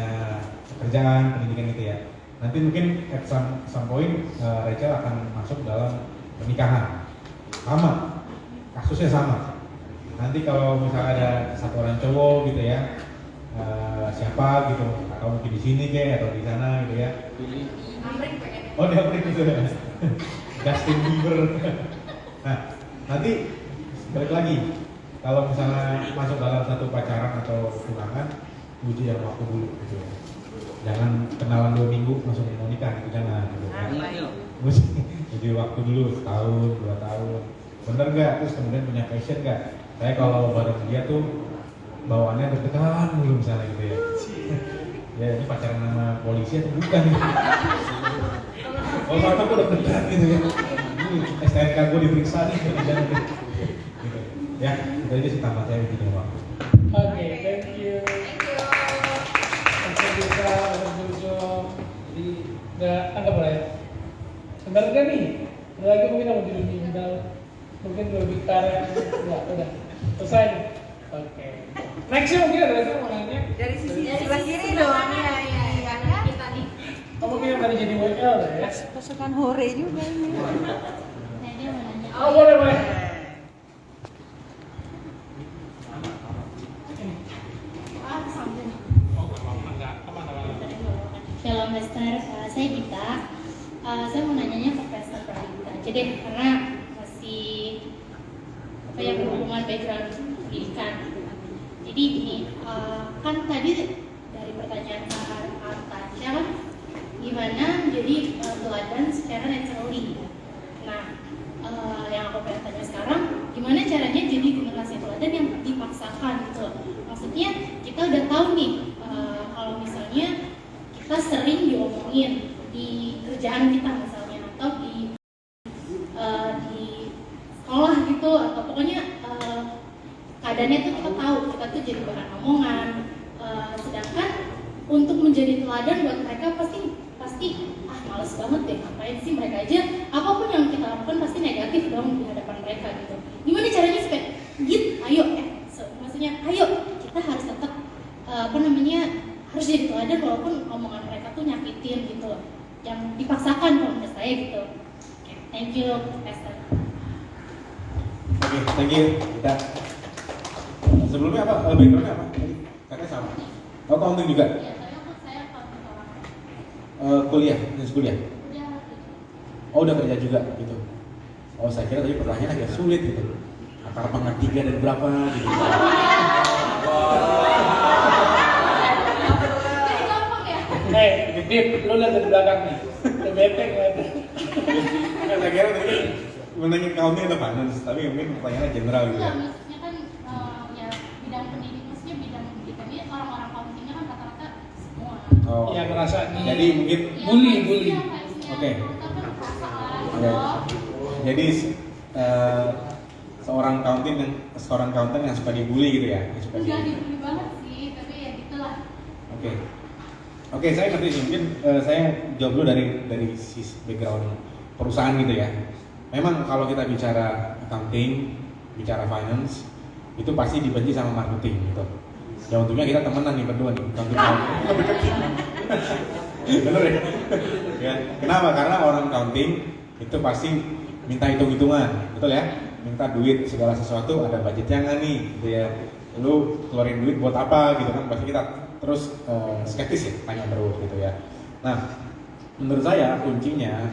pekerjaan, pendidikan gitu ya. Nanti mungkin at some point Rachel akan masuk dalam pernikahan. Sama, kasusnya sama. Nanti kalau misalnya ada satu orang cowok gitu ya, siapa gitu, atau mungkin di sini kayak atau di sana gitu ya. Oh dia Amrik gitu. Justin Bieber. Nah, nanti balik lagi. Kalau misalnya masuk dalam satu pacaran atau tunangan, uji yang waktu dulu gitu ya. Jangan kenalan 2 minggu langsung mau nikah gitu, jangan gitu ya. Uji waktu dulu, setahun, 2 tahun. Bener nggak? Terus kemudian punya passion nggak? Saya kalau bareng dia tuh bawaannya deg-degan dulu misalnya gitu ya. Ya ini pacaran sama polisi atau bukan? Oh sama aku deg-degan gitu ya. Ini STNK gue diperiksa nih, jangan gitu. Ya, itu aja sih tambah saya gitu waktu. Oke, thank you. Oke, bisa Jojo. Jadi udah anggap lah ya. Sebentar kan nih? Ada lagi mungkin mau diundang, mungkin lebih karya. Udah selesai. Oke. Nextnya mungkin ada lagi mau nanya? Dari sisi sebelah kiri dong. Iya kan? Kita nih. Kamu mungkin tadi jadi WL ya? Pasukan hore juga ini. Nah, dia mau nanya. Oh boleh. Shalom Lester, saya Dita. Saya mau nanyanya ke Pastor Pradita aja deh, karena masih berhubungan background pendidikan. Jadi gini, kan tadi dari pertanyaan Kak Tasya kan, gimana menjadi teladan secara naturally. Nah, yang aku pengen tanya sekarang, gimana caranya jadi generasi teladan yang dipaksakan gitu. Maksudnya kita udah tahu nih, kalau misalnya kita sering diomongin di kerjaan kita misalnya, atau di sekolah gitu, atau pokoknya keadaannya tuh kita tahu, kita tuh jadi bahan omongan. Sedangkan untuk menjadi teladan buat mereka pasti males banget deh, ngapain sih mereka aja, apapun yang kita lakukan pasti negatif dong di hadapan mereka gitu. Gimana caranya supaya maksudnya ayo kita harus tetap harus jadi teladan walaupun omongan mereka tuh nyakitin gitu, yang dipaksakan kalau menurut saya gitu. Okay, thank you, Pastor. Oke, thank you. Kita sebelumnya apa? Backgroundnya apa? Katanya sama. Oh, accounting juga. Ya, saya kalau Kuliah, kuliah. Oh, udah kerja juga gitu. Oh, saya kira tadi pertanyaannya agak sulit gitu. Akar pangkat 3 dan berapa gitu. Jadi gampang ya. Dip, lu lihat dari belakang nih. Udah bepek ngeliatnya. Nggak, saya kira tadi kan menanya accounting atau finance, tapi mungkin pertanyaannya general gitu ya. Enggak, maksudnya kan ya bidang pendidik, maksudnya bidang pendidikan ini orang-orang accountingnya kan rata-rata semua. Oh, Iya, ngerasa nih. jadi mungkin Ya, Bully. Oke. Tapi rasa lah. Oke. Jadi seorang accountant yang suka dibully gitu ya, yang suka Enggak dibully banget sih, tapi ya gitulah. Oke. Oke, saya ngerti sih. Mungkin saya jawab dulu dari sisi background perusahaan gitu ya. Memang kalau kita bicara accounting, bicara finance, itu pasti dibenci sama marketing gitu. Ya untungnya kita temenan nih berdua nih, accounting. Bener ya? Ya. Kenapa? Karena orang accounting itu pasti minta hitung-hitungan, betul ya? Minta duit segala sesuatu, ada budgetnya nggak nih? Gitu ya. Lu keluarin duit buat apa gitu kan? Pasti kita terus skeptis ya, tanya terus gitu ya. Nah, menurut saya kuncinya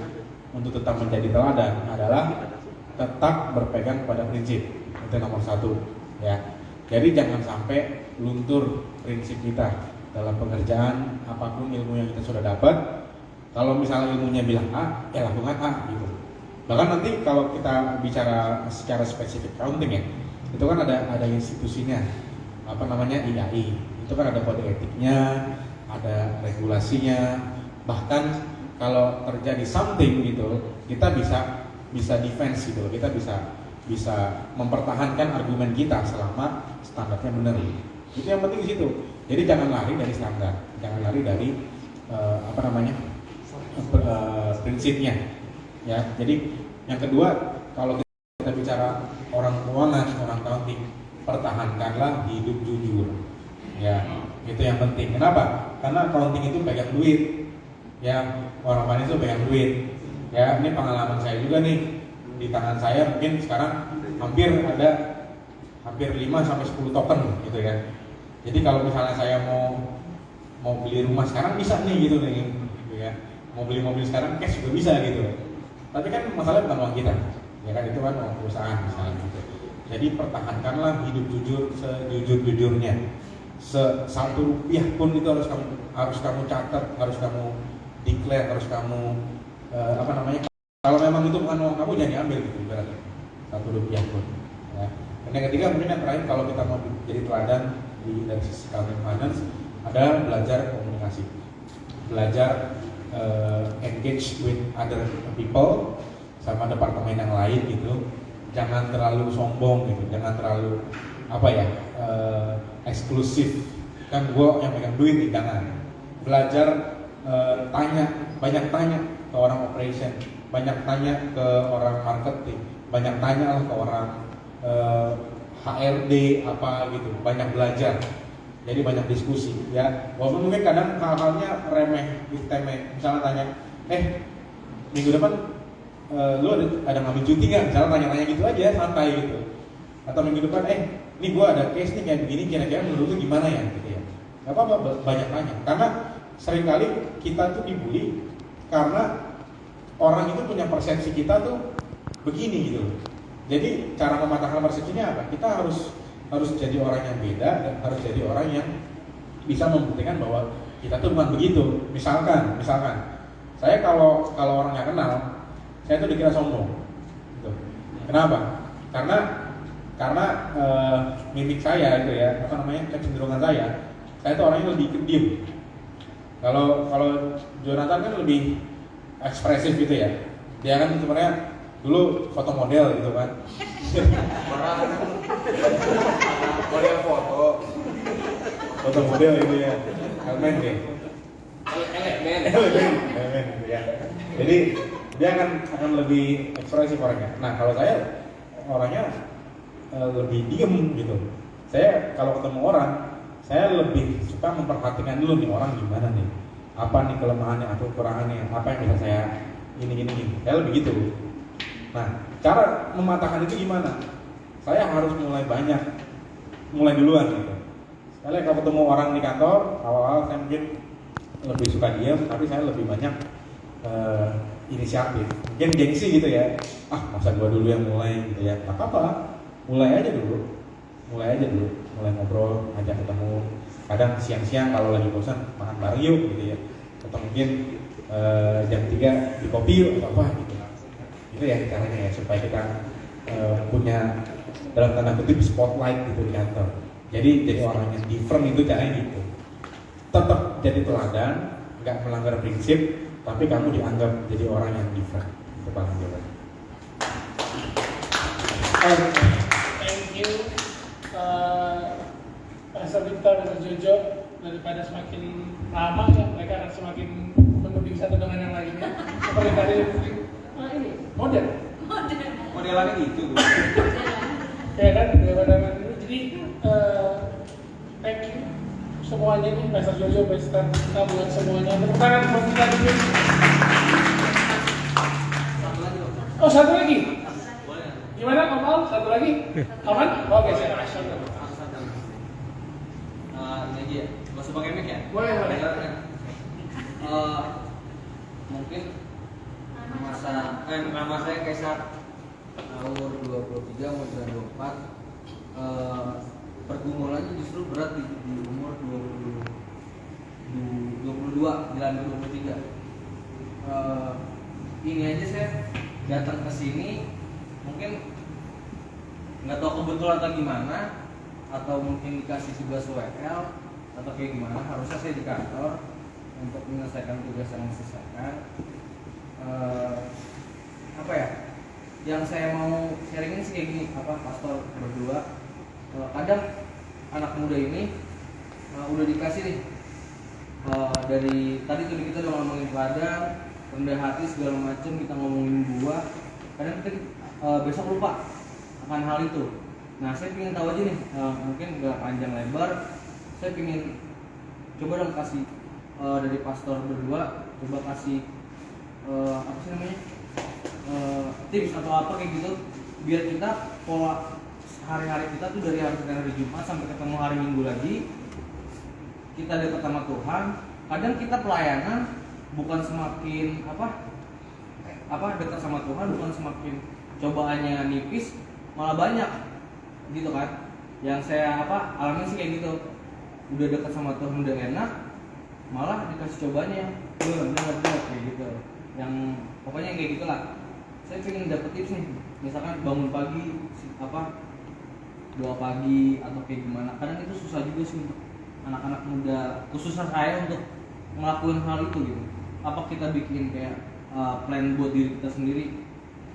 untuk tetap menjadi teladan adalah tetap berpegang pada prinsip. Itu nomor satu ya. Jadi jangan sampai luntur prinsip kita dalam pekerjaan apapun ilmu yang kita sudah dapat. Kalau misalnya ilmunya bilang A, ya lakukan A gitu. Bahkan nanti kalau kita bicara secara spesifik accounting ya, itu kan ada institusinya, apa namanya IAI. Itu kan ada kode etiknya, ada regulasinya. Bahkan kalau terjadi something gitu, kita bisa defense gitu, kita bisa mempertahankan argumen kita selama standarnya benar. Itu yang penting di situ. Jadi jangan lari dari standar, jangan lari dari prinsipnya. Ya, jadi yang kedua, kalau kita bicara orang keuangan, orang accounting, pertahankanlah hidup jujur. Ya, itu yang penting. Kenapa? Karena accounting itu pegang duit. Ya, orang finance itu pegang duit. Ya, ini pengalaman saya juga nih. Di tangan saya mungkin sekarang hampir 5 sampai 10 token gitu ya. Jadi kalau misalnya saya mau beli rumah sekarang bisa nih gitu nih, gitu ya. Mau beli mobil sekarang cash juga bisa gitu. Tapi kan masalahnya bukan uang kita, ya kan, itu kan uang perusahaan misalnya gitu. Jadi pertahankanlah hidup jujur sejujur-jujurnya. Satu rupiah pun itu harus kamu catat, harus kamu declare, harus kamu kalau memang itu bukan uang kamu jangan diambil gitu berarti. Satu rupiah pun. Ya. Dan yang ketiga mungkin yang terakhir, kalau kita mau jadi teladan dari sisi accounting finance, adalah belajar komunikasi, belajar engage with other people sama departemen yang lain gitu. Jangan terlalu sombong gitu, jangan terlalu eksklusif. Kan gue yang pegang duit nih, jangan. Belajar banyak tanya ke orang operation, banyak tanya ke orang marketing, banyak tanya lah ke orang HRD apa gitu, banyak belajar. Jadi banyak diskusi ya. Walaupun mungkin kadang hal-halnya remeh, misalnya tanya, minggu depan lu ada ngambil cuti nggak? Misalnya tanya-tanya gitu aja, santai gitu. Atau minggu depan, ini gua ada case nih kayak begini, kira-kira menurut lu gimana ya? Gitu ya. Gak apa-apa, banyak tanya. Karena seringkali kita tuh dibully karena orang itu punya persepsi kita tuh begini gitu. Jadi cara mematahkan persepsinya apa? Kita harus jadi orang yang beda dan harus jadi orang yang bisa membuktikan bahwa kita tuh bukan begitu. Misalkan saya kalau orang nggak kenal, saya tuh dikira sombong. Gitu. Kenapa? Karena mimik saya itu ya, kecenderungan saya tuh orangnya lebih diem. Kalau Jonathan kan lebih ekspresif gitu ya. Dia kan sebenarnya dulu foto model gitu kan. Foto model itu ya. Elemen deh. Elemen gitu ya. Jadi dia akan lebih ekspresif orangnya. Nah, kalau saya orangnya lebih diem gitu. Saya kalau ketemu orang, saya lebih suka memperhatikan dulu nih orang gimana nih. Apa nih kelemahannya atau kekurangannya, apa yang bisa saya ini. Saya lebih gitu. Nah, cara mematahkan itu gimana? Saya harus mulai duluan gitu. Sekali kalau ketemu orang di kantor, awal-awal saya mungkin lebih suka diam, tapi saya lebih banyak inisiatif. Mungkin gengsi gitu ya. Masa gua dulu yang mulai gitu ya. Gak apa-apa. Mulai aja dulu. mulai ngobrol, ajak ketemu. Kadang siang-siang kalau lagi bosan makan bareng yuk gitu ya, atau mungkin jam 3 di kopi yuk atau apa gitu. Itu ya caranya ya, supaya kita punya dalam tanda kutip spotlight gitu di kantor. Jadi orang yang different itu caranya gitu. Tetap jadi teladan, nggak melanggar prinsip, tapi kamu dianggap jadi orang yang different. Itu paling jawaban. Thank you, Pastor Victor dan Jojo. Daripada semakin lama ya, mereka akan semakin menuding satu dengan yang lainnya. Seperti tadi, ini model. Modelannya gitu. Ya kan, daripada dulu. Jadi, thank you semuanya nih, Pastor Jojo, Pastor kita buat semuanya. Tepuk tangan buat kita dulu. Oh, satu lagi. Gimana Om Al? Satu lagi? Aman? Oke, saya action. Ini aja ya, masuk pakai mic ya? Boleh. Mungkin nama saya Kaisar, umur 23 mau jalan 24. Pergumulannya justru berat di umur 22 jalan 23. Ini aja saya datang ke sini mungkin nggak tahu kebetulan atau gimana, atau mungkin dikasih tugas WL atau kayak gimana, harusnya saya di kantor untuk menyelesaikan tugas yang diselesaikan. Apa ya, yang saya mau sharingin sih kayak gini, pastor berdua, kadang anak muda ini udah dikasih nih dari tadi tuh kita udah ngomongin ladang, rendah hati segala macem, kita ngomongin buah, kadang kita besok lupa akan hal itu. Nah, saya ingin tahu aja nih, mungkin nggak panjang lebar, saya ingin coba dong kasih dari pastor berdua, coba kasih apa sih namanya, tips atau apa kayak gitu, biar kita pola hari-hari kita tuh dari hari Jumat sampai ketemu hari Minggu lagi, kita dekat sama Tuhan. Kadang kita pelayanan bukan semakin dekat sama Tuhan, bukan semakin cobaannya nipis, malah banyak gitu kan. Yang saya alami sih kayak gitu, udah dekat sama Tuhan udah enak, malah dikasih cobanya bener kayak gitu, yang pokoknya kayak gitulah. Saya pengen dapet tips nih, misalkan bangun pagi doa pagi atau kayak gimana. Kadang itu susah juga sih untuk anak-anak muda, khususnya saya, untuk ngelakuin hal itu gitu. Apa kita bikin kayak plan buat diri kita sendiri,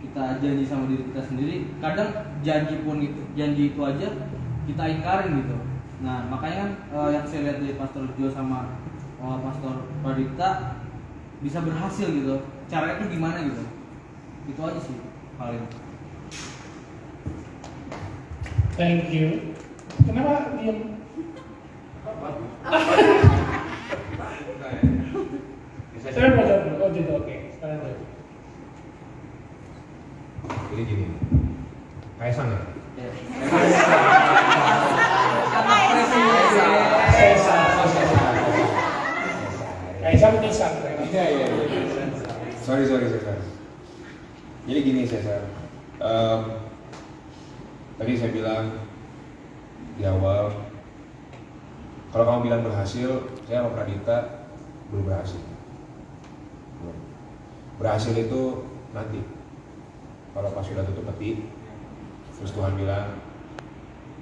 kita janji sama diri kita sendiri, kadang janji itu aja kita ingkarin gitu. Nah, makanya kan yang saya lihat dari Pastor Jo sama Pastor Pradipta bisa berhasil gitu. Caranya itu gimana gitu? Itu aja sih paling. Thank you. Kenapa diam? Saya mau jawab dulu. Oh gitu, oke. Sekarang jawab. Jadi gini, Kaisang ya? Kaisang bisa. Iya. Sorry. Jadi gini Cesar, tadi saya bilang di awal, kalau kamu bilang berhasil, saya sama Pradita belum berhasil. Berhasil itu nanti, kalau pas sudah tutup peti, terus Tuhan bilang,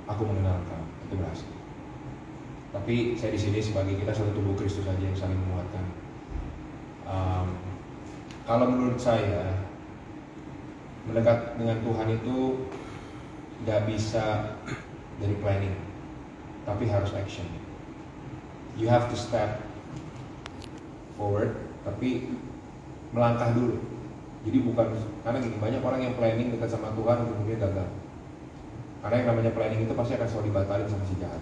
aku mengenal kamu, itu berhasil. Tapi saya di sini sebagai kita satu tubuh Kristus saja yang saling menguatkan. Kalau menurut saya, mendekat dengan Tuhan itu nggak bisa dari planning, tapi harus action. You have to step forward, tapi melangkah dulu. Jadi bukan, karena gini, banyak orang yang planning dekat sama Tuhan kemudian gagal. Karena yang namanya planning itu pasti akan selalu dibatalin sama si jahat.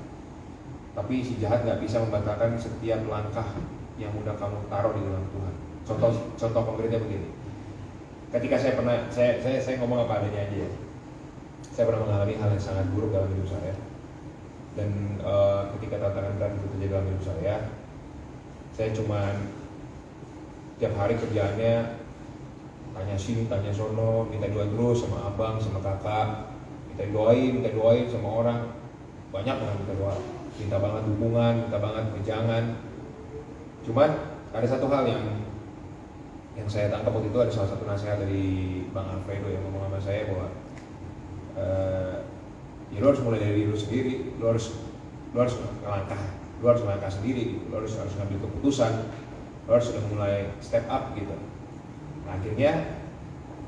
Tapi si jahat nggak bisa membatalkan setiap langkah yang udah kamu taruh di dalam Tuhan. Contoh konkretnya begini. Ketika saya ngomong apa adanya aja ya. Saya pernah mengalami hal yang sangat buruk dalam hidup saya. Dan ketika tantangan berat itu terjadi dalam hidup saya cuman tiap hari kerjaannya tanya sini, tanya sono, minta doa terus sama abang, sama kakak, minta doain sama orang. banyak banget minta doa, minta banget dukungan, minta banget wejangan. Cuman ada satu hal yang saya tangkap waktu itu, ada salah satu nasihat dari Bang Alfredo yang ngomong sama saya bahwa ya lo harus mulai dari diri lo sendiri, lo harus ngelangkah sendiri, lo harus ngambil keputusan, lo harus sudah mulai step up gitu. Nah, akhirnya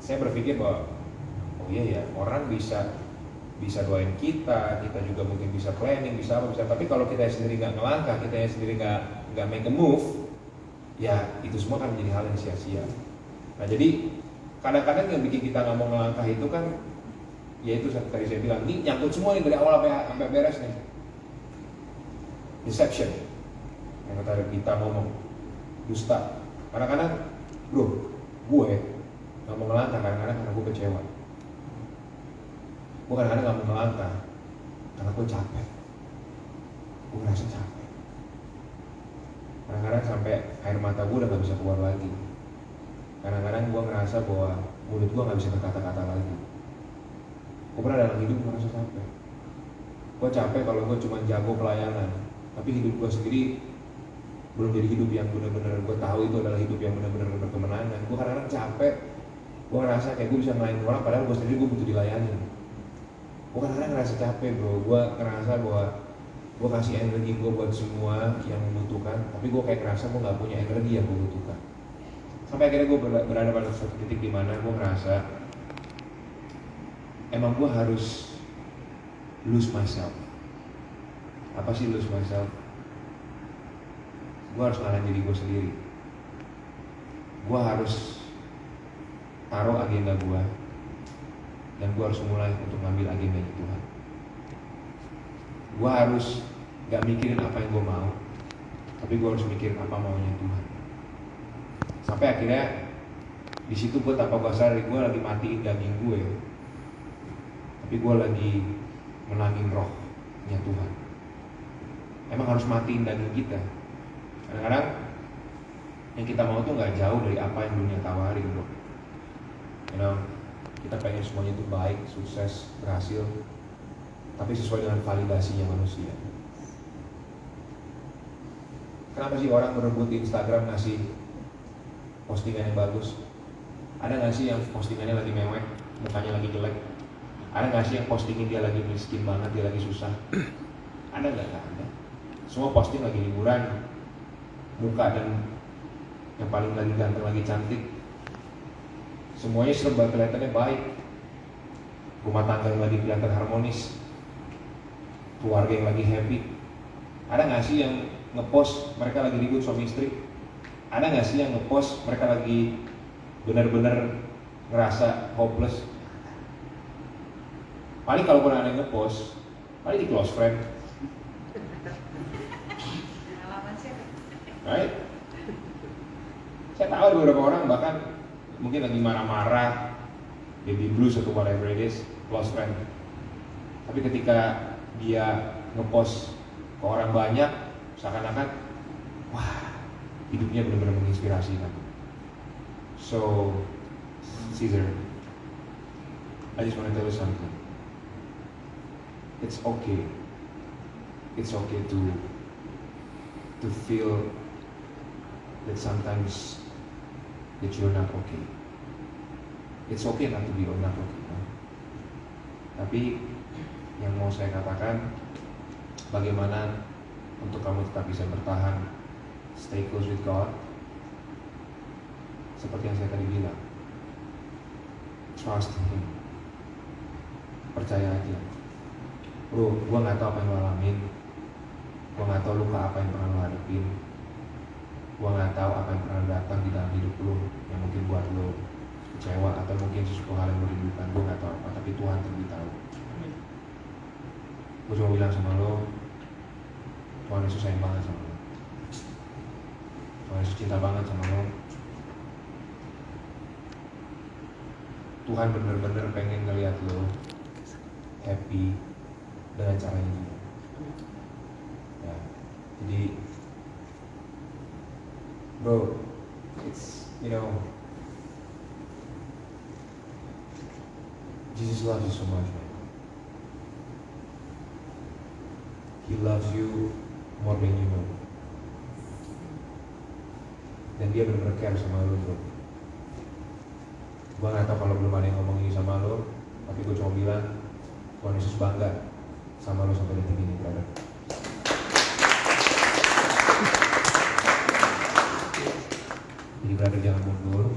saya berpikir bahwa oh iya ya, orang bisa doain kita juga mungkin bisa planning, bisa apa, bisa, tapi kalau kita sendiri nggak ngelangkah, kita sendiri nggak make a move, ya itu semua kan menjadi hal yang sia-sia. Nah, jadi kadang-kadang yang bikin kita nggak mau ngelangkah itu kan, ya itu tadi saya bilang, ini nyangkut semua nih dari awal sampai beres nih. Deception, yang kata kita ngomong, dusta. Kadang-kadang, bro, gue nggak mau ngelangkah kadang-kadang karena gue kecewa. Gue kadang-kadang nggak mau ngelangkah karena gue capek. Gue ngerasa capek. Kadang-kadang sampai air mata gue udah gak bisa keluar lagi. Kadang-kadang gue ngerasa bahwa mulut gue gak bisa berkata-kata lagi. Gue pernah dalam hidup ngerasa capek. Gue capek kalau gue cuma jago pelayanan, tapi hidup gue sendiri belum jadi hidup yang benar-benar gue tahu itu adalah hidup yang benar-benar berkemenangan. Gue kadang-kadang capek. Gue ngerasa kayak gue bisa ngelayanin orang, padahal gue sendiri gue butuh dilayani. Gue kadang-kadang ngerasa capek, bro. Gue ngerasa bahwa gue kasih energi gue buat semua yang membutuhkan, tapi gue kayak ngerasa gue nggak punya energi yang gue butuhkan. Sampai akhirnya gue berada pada satu titik di mana gue ngerasa emang gue harus lose myself. Apa sih lose myself? Gue harus ngalahin diri gue sendiri. Gue harus taruh agenda gue, dan gue harus mulai untuk ngambil agenda Tuhan. Gue harus gak mikirin apa yang gue mau, tapi gue harus mikirin apa maunya Tuhan. Sampai akhirnya di situ gue tanpa gue sadari gue lagi matiin daging gue, tapi gue lagi menangin rohnya Tuhan. Emang harus matiin daging kita. Kadang-kadang yang kita mau tuh nggak jauh dari apa yang dunia tawarin, bro. Kita pengen semuanya itu baik, sukses, berhasil, tapi sesuai dengan validasinya manusia. Kenapa sih orang berebut di Instagram ngasih postingan yang bagus? Ada nggak sih yang postingannya lagi mewek, mukanya lagi jelek? Ada nggak sih yang postingin dia lagi miskin banget, dia lagi susah? Ada nggak? Nggak ada. Semua posting lagi liburan, muka dan yang paling lagi ganteng, lagi cantik, semuanya serba kelihatannya baik. Rumah tangga yang lagi kelihatan harmonis, keluarga yang lagi happy. Ada nggak sih yang ngepost mereka lagi ribut suami istri? Ada nggak sih yang ngepost mereka lagi benar-benar ngerasa hopeless? Paling kalau pernah ada yang ngepost, paling di close friend. Right? Saya tahu ada beberapa orang bahkan mungkin lagi marah-marah, baby blues atau whatever it is, close friend. Tapi ketika dia ngepost ke orang banyak, seakan-akan wah, hidupnya benar-benar menginspirasi kan. So, Caesar, I just want to tell you something. It's okay. It's okay to feel that sometimes that you're not okay. It's okay not to be not okay. No? Tapi yang mau saya katakan, bagaimana untuk kamu tetap bisa bertahan, stay close with God. Seperti yang saya tadi bilang, trust Him. Percaya aja. Bro, gue gak tahu apa yang lo alamin, gue gak tahu luka apa yang pernah lo hadapin, gue gak tahu apa yang pernah datang di dalam hidup lo yang mungkin buat lo kecewa atau mungkin sesuatu hal yang lo rindukan. Gue gak tahu apa, tapi Tuhan lebih tahu. Gue cuma bilang sama lo, Tuhan Yesus sayang banget sama lo, Tuhan Yesus cinta banget sama lo. Tuhan bener-bener pengen ngeliat lo happy dengan caranya dia. Ya, jadi bro, it's, Jesus loves you so much, man. He loves you more than you know. Dan dia benar-benar care sama lu bro. Gue gak tau kalau belum ada yang ngomong ini sama lu, tapi gue cuma bilang Tuhan Yesus bangga sama lu sampai detik ini brother. Jadi brother jangan mundur.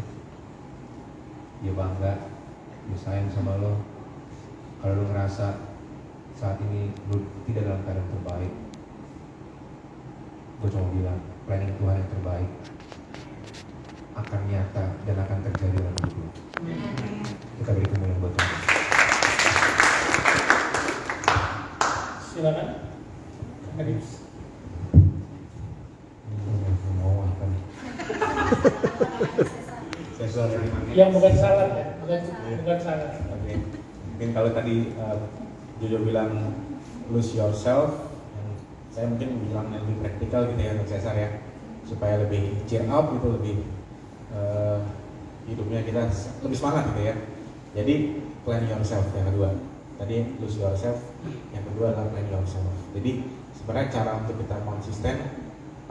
Dia bangga, dia sayang sama lo. Kalau lo ngerasa saat ini lo tidak dalam keadaan terbaik, gue cuma bilang planning Tuhan yang terbaik akan nyata dan akan terjadi dalam hidup lo. Kita beri kemuliaan buat Tuhan. Silakan. Kadis. Mau apa nih? Sesar dari mana? Yang bukan salah ya, bukan salah. Oke. Mungkin kalau tadi Jojo bilang lose yourself, saya mungkin bilang yang lebih praktikal gitu ya untuk Cesar ya, supaya lebih cheer up gitu, lebih hidupnya kita lebih semangat gitu ya. Jadi plan yourself yang kedua. Tadi lose yourself, yang kedua adalah plan yourself. Jadi sebenarnya cara untuk kita konsisten,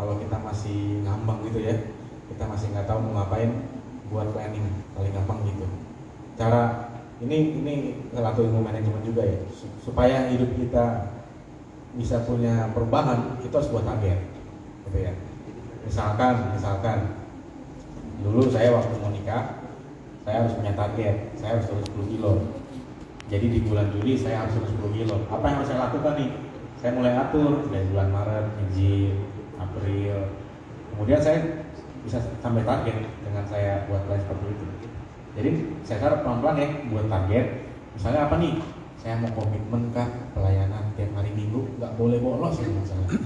kalau kita masih ngambang gitu ya, kita masih nggak tahu mau ngapain, buat planning paling gampang gitu. Cara ini salah satu ilmu manajemen juga ya, supaya hidup kita bisa punya perubahan, kita harus buat target gitu ya. Misalkan dulu saya waktu mau nikah, saya harus punya target, saya harus turun 10 kilo. Jadi di bulan Juli saya harus turun 10 kilo. Apa yang harus saya lakukan nih? Saya mulai atur dari bulan Maret, Juni, April. Kemudian saya bisa sampai target dengan saya buat plan seperti itu. Jadi saya harap pelan-pelan ya buat target. Misalnya apa nih? Saya mau komitmen kah pelayanan tiap hari Minggu, nggak boleh bolos ya misalnya.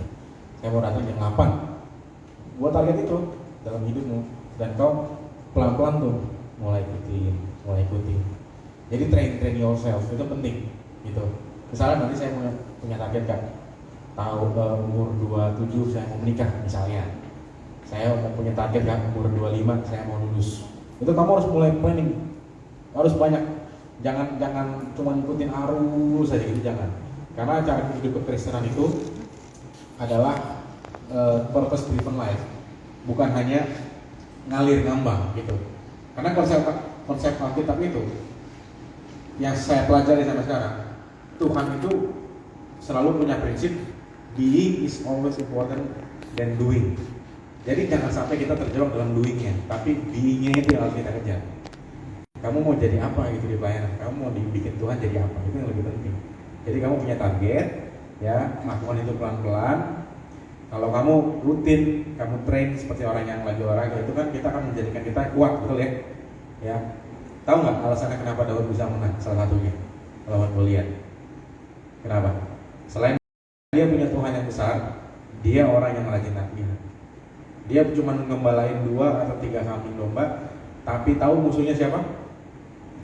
Saya mau datang jam 8. Buat target itu dalam hidupmu dan kau pelan-pelan tuh mulai ikutin. Jadi train yourself itu penting gitu. Misalnya nanti saya punya target kan, tahu umur 27 saya mau menikah misalnya. Saya mau punya target kan umur 25 saya mau lulus. Itu kamu harus mulai planning, harus banyak. Jangan cuma ngikutin arus saja gitu, jangan. Karena cara hidup kekristenan itu adalah purpose driven life, bukan hanya ngalir ngambang gitu. Karena konsep Alkitab itu yang saya pelajari sampai sekarang, Tuhan itu selalu punya prinsip being is always important than doing. Jadi jangan sampai kita terjebak dalam doingnya, tapi beingnya itu yang harus kita kejar. Kamu mau jadi apa gitu di pelayanan? Kamu mau dibikin Tuhan jadi apa? Itu yang lebih penting. Jadi kamu punya target, ya lakukan itu pelan-pelan. Kalau kamu rutin, kamu train seperti orang yang lagi olahraga, itu kan kita akan menjadikan kita kuat, betul ya? Ya. Tahu nggak alasannya kenapa Daud bisa menang? Salah satunya lawan Goliat. Kenapa? Selain dia punya Tuhan yang besar, dia orang yang rajin latihan. Dia cuma ngembalain 2 atau 3 kambing domba, tapi tahu musuhnya siapa?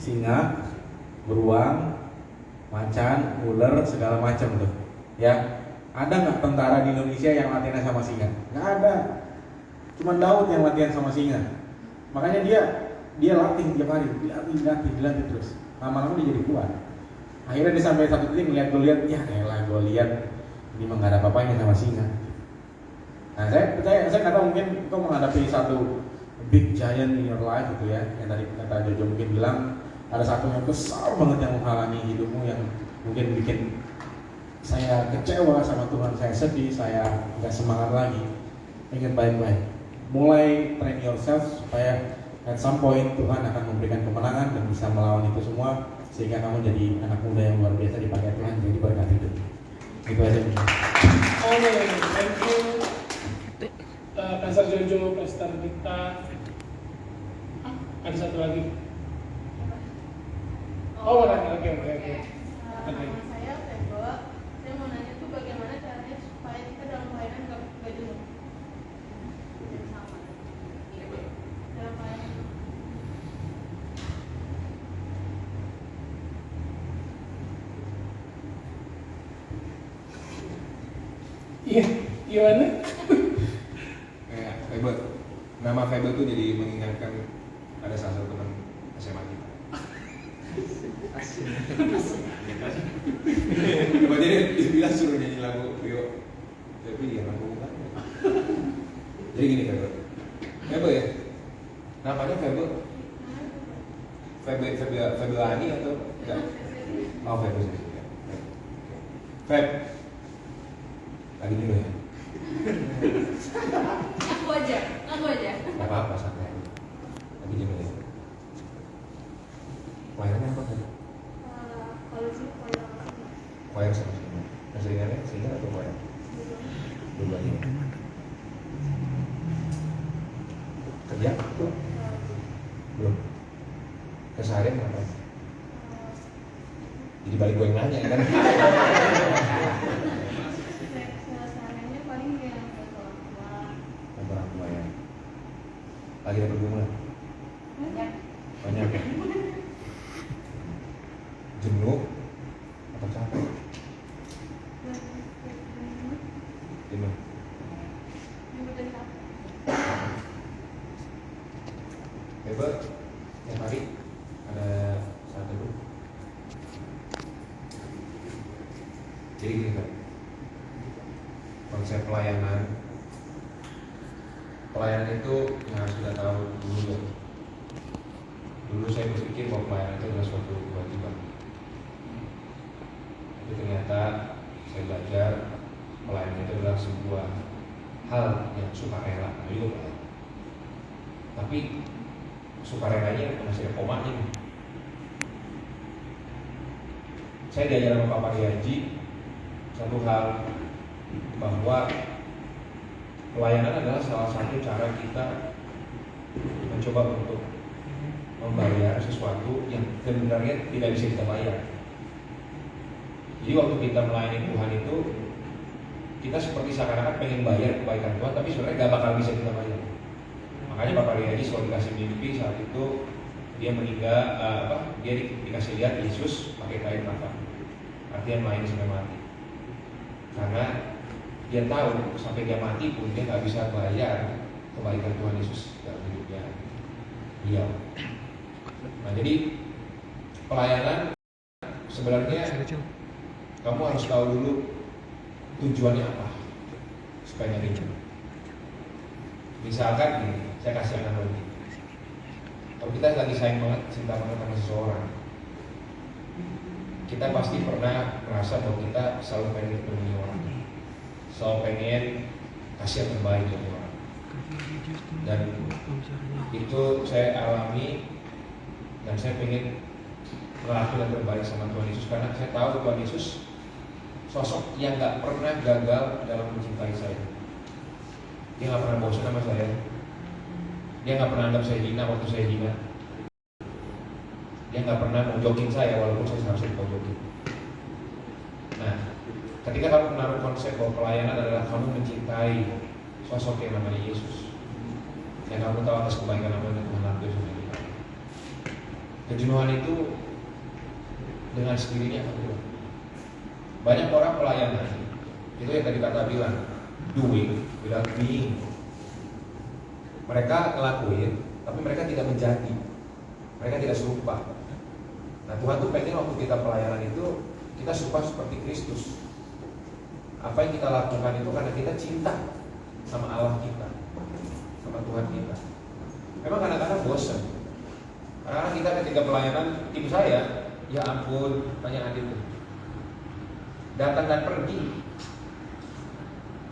Singa, beruang, macan, ular, segala macam tuh. Ya, ada nggak tentara di Indonesia yang latihannya sama singa? Nggak ada. Cuma Daud yang latihan sama singa. Makanya dia latih tiap hari, dilatih terus. Lama-lama dia jadi kuat. Akhirnya dia sampai satu titik ngeliat Goliat, ya elah Goliat ini mah nggak ada apa-apanya sama singa. Nah saya percaya, saya nggak tahu mungkin kau menghadapi satu big giant in your life gitu ya, yang tadi kata Jojo mungkin bilang ada satu yang besar banget yang menghalangi hidupmu, yang mungkin bikin saya kecewa sama Tuhan, saya sedih, saya nggak semangat lagi. Ingat baik-baik, mulai train yourself supaya at some point Tuhan akan memberikan kemenangan dan bisa melawan itu semua, sehingga kamu jadi anak muda yang luar biasa dipakai Tuhan, jadi berkat hidup. Itu aja. Oke, thank you. Pastor Jojo, Pastor Dita. Ada satu lagi. Oh, oke. Nama saya Febo. Saya mau nanya tuh bagaimana caranya supaya kita dalam pelayanan gak jenuh. Sama. Dalam pelayanan. Iya, gimana? Kayak Fable. Nama Fable tuh jadi mengingatkan ada salah satu teman SMA kita. Coba jadi dibilang suruh nyanyi lagu Rio, tapi ya lagu bukan. Jadi gini Febe ya, namanya Febeani atau enggak? Oh Febe sih. Feb, lagi dulu ya. Aku aja. Gak apa-apa santai. Lagi dulu ya. Pelayanannya apa tadi? Kalau sih Choir sama singer. Seringannya singer atau choir? Dua-duanya. Kerja? Belum. Keseharian ngapain? Jadi balik gue yang nanya kan? sehariannya paling yang orang tua. Orang tua ya. Lagi dapat bunga? Banyak ya? Jenuh atau capek? Jenuh. Hebat, tiap hari ada saat itu. Jadi gini kan, konsep pelayanan itu yang harus kita tahu dulu ya. Dulu saya berpikir bahwa pelayanan itu adalah suatu kewajiban. Tapi ternyata saya belajar pelayanan itu adalah sebuah hal yang sukarela. Tapi sukarelanya masih ada komanya nih. Saya diajar sama Pak Pariaji satu hal, bahwa pelayanan adalah salah satu cara kita mencoba untuk membayar sesuatu yang sebenarnya tidak bisa kita bayar. Jadi waktu kita melayani Tuhan itu, kita seperti seakan-akan pengen bayar kebaikan Tuhan, tapi sebenarnya gak bakal bisa kita bayar. Makanya Bapak Riyadi selalu dikasih mimpi saat itu dia meninggal, dia dikasih lihat Yesus pakai kain kafan, artinya melayani sampai mati. Karena dia tahu sampai dia mati pun dia nggak bisa bayar kebaikan Tuhan Yesus dalam hidupnya dia. Nah jadi pelayanan sebenarnya kamu harus tahu dulu tujuannya apa supaya nyari. Misalkan nih, saya kasih analogi. Kalau kita lagi sayang banget, cinta banget sama seseorang, kita pasti pernah merasa bahwa kita selalu pengen dipenuhi orang, selalu pengen kasih yang terbaik dari orang. Dan itu saya alami, dan saya pengen melakukan yang terbaik sama Tuhan Yesus, karena saya tahu Tuhan Yesus sosok yang gak pernah gagal dalam mencintai saya. Dia gak pernah bosan sama saya. Dia gak pernah anggap saya hina waktu saya hina. Dia gak pernah mojokin saya walaupun saya seharusnya dimojokin. Nah, ketika kamu menaruh konsep bahwa pelayanan adalah kamu mencintai sosok yang namanya Yesus, yang kamu tahu atas kebaikan apa yang Tuhan lakukan sama kita, kejenuhan itu dengan sendirinya akan hilang. Banyak orang pelayanan itu yang tadi kata bilang, doing without being. Mereka ngelakuin, tapi mereka tidak menjadi, mereka tidak serupa. Nah Tuhan tuh pengen waktu kita pelayanan itu kita serupa seperti Kristus. Apa yang kita lakukan itu karena kita cinta sama Allah kita, sama Tuhan kita. Memang kadang-kadang bosan. Karena kita ketika pelayanan, tim saya, ya ampun, tanya Adit tuh, datang dan pergi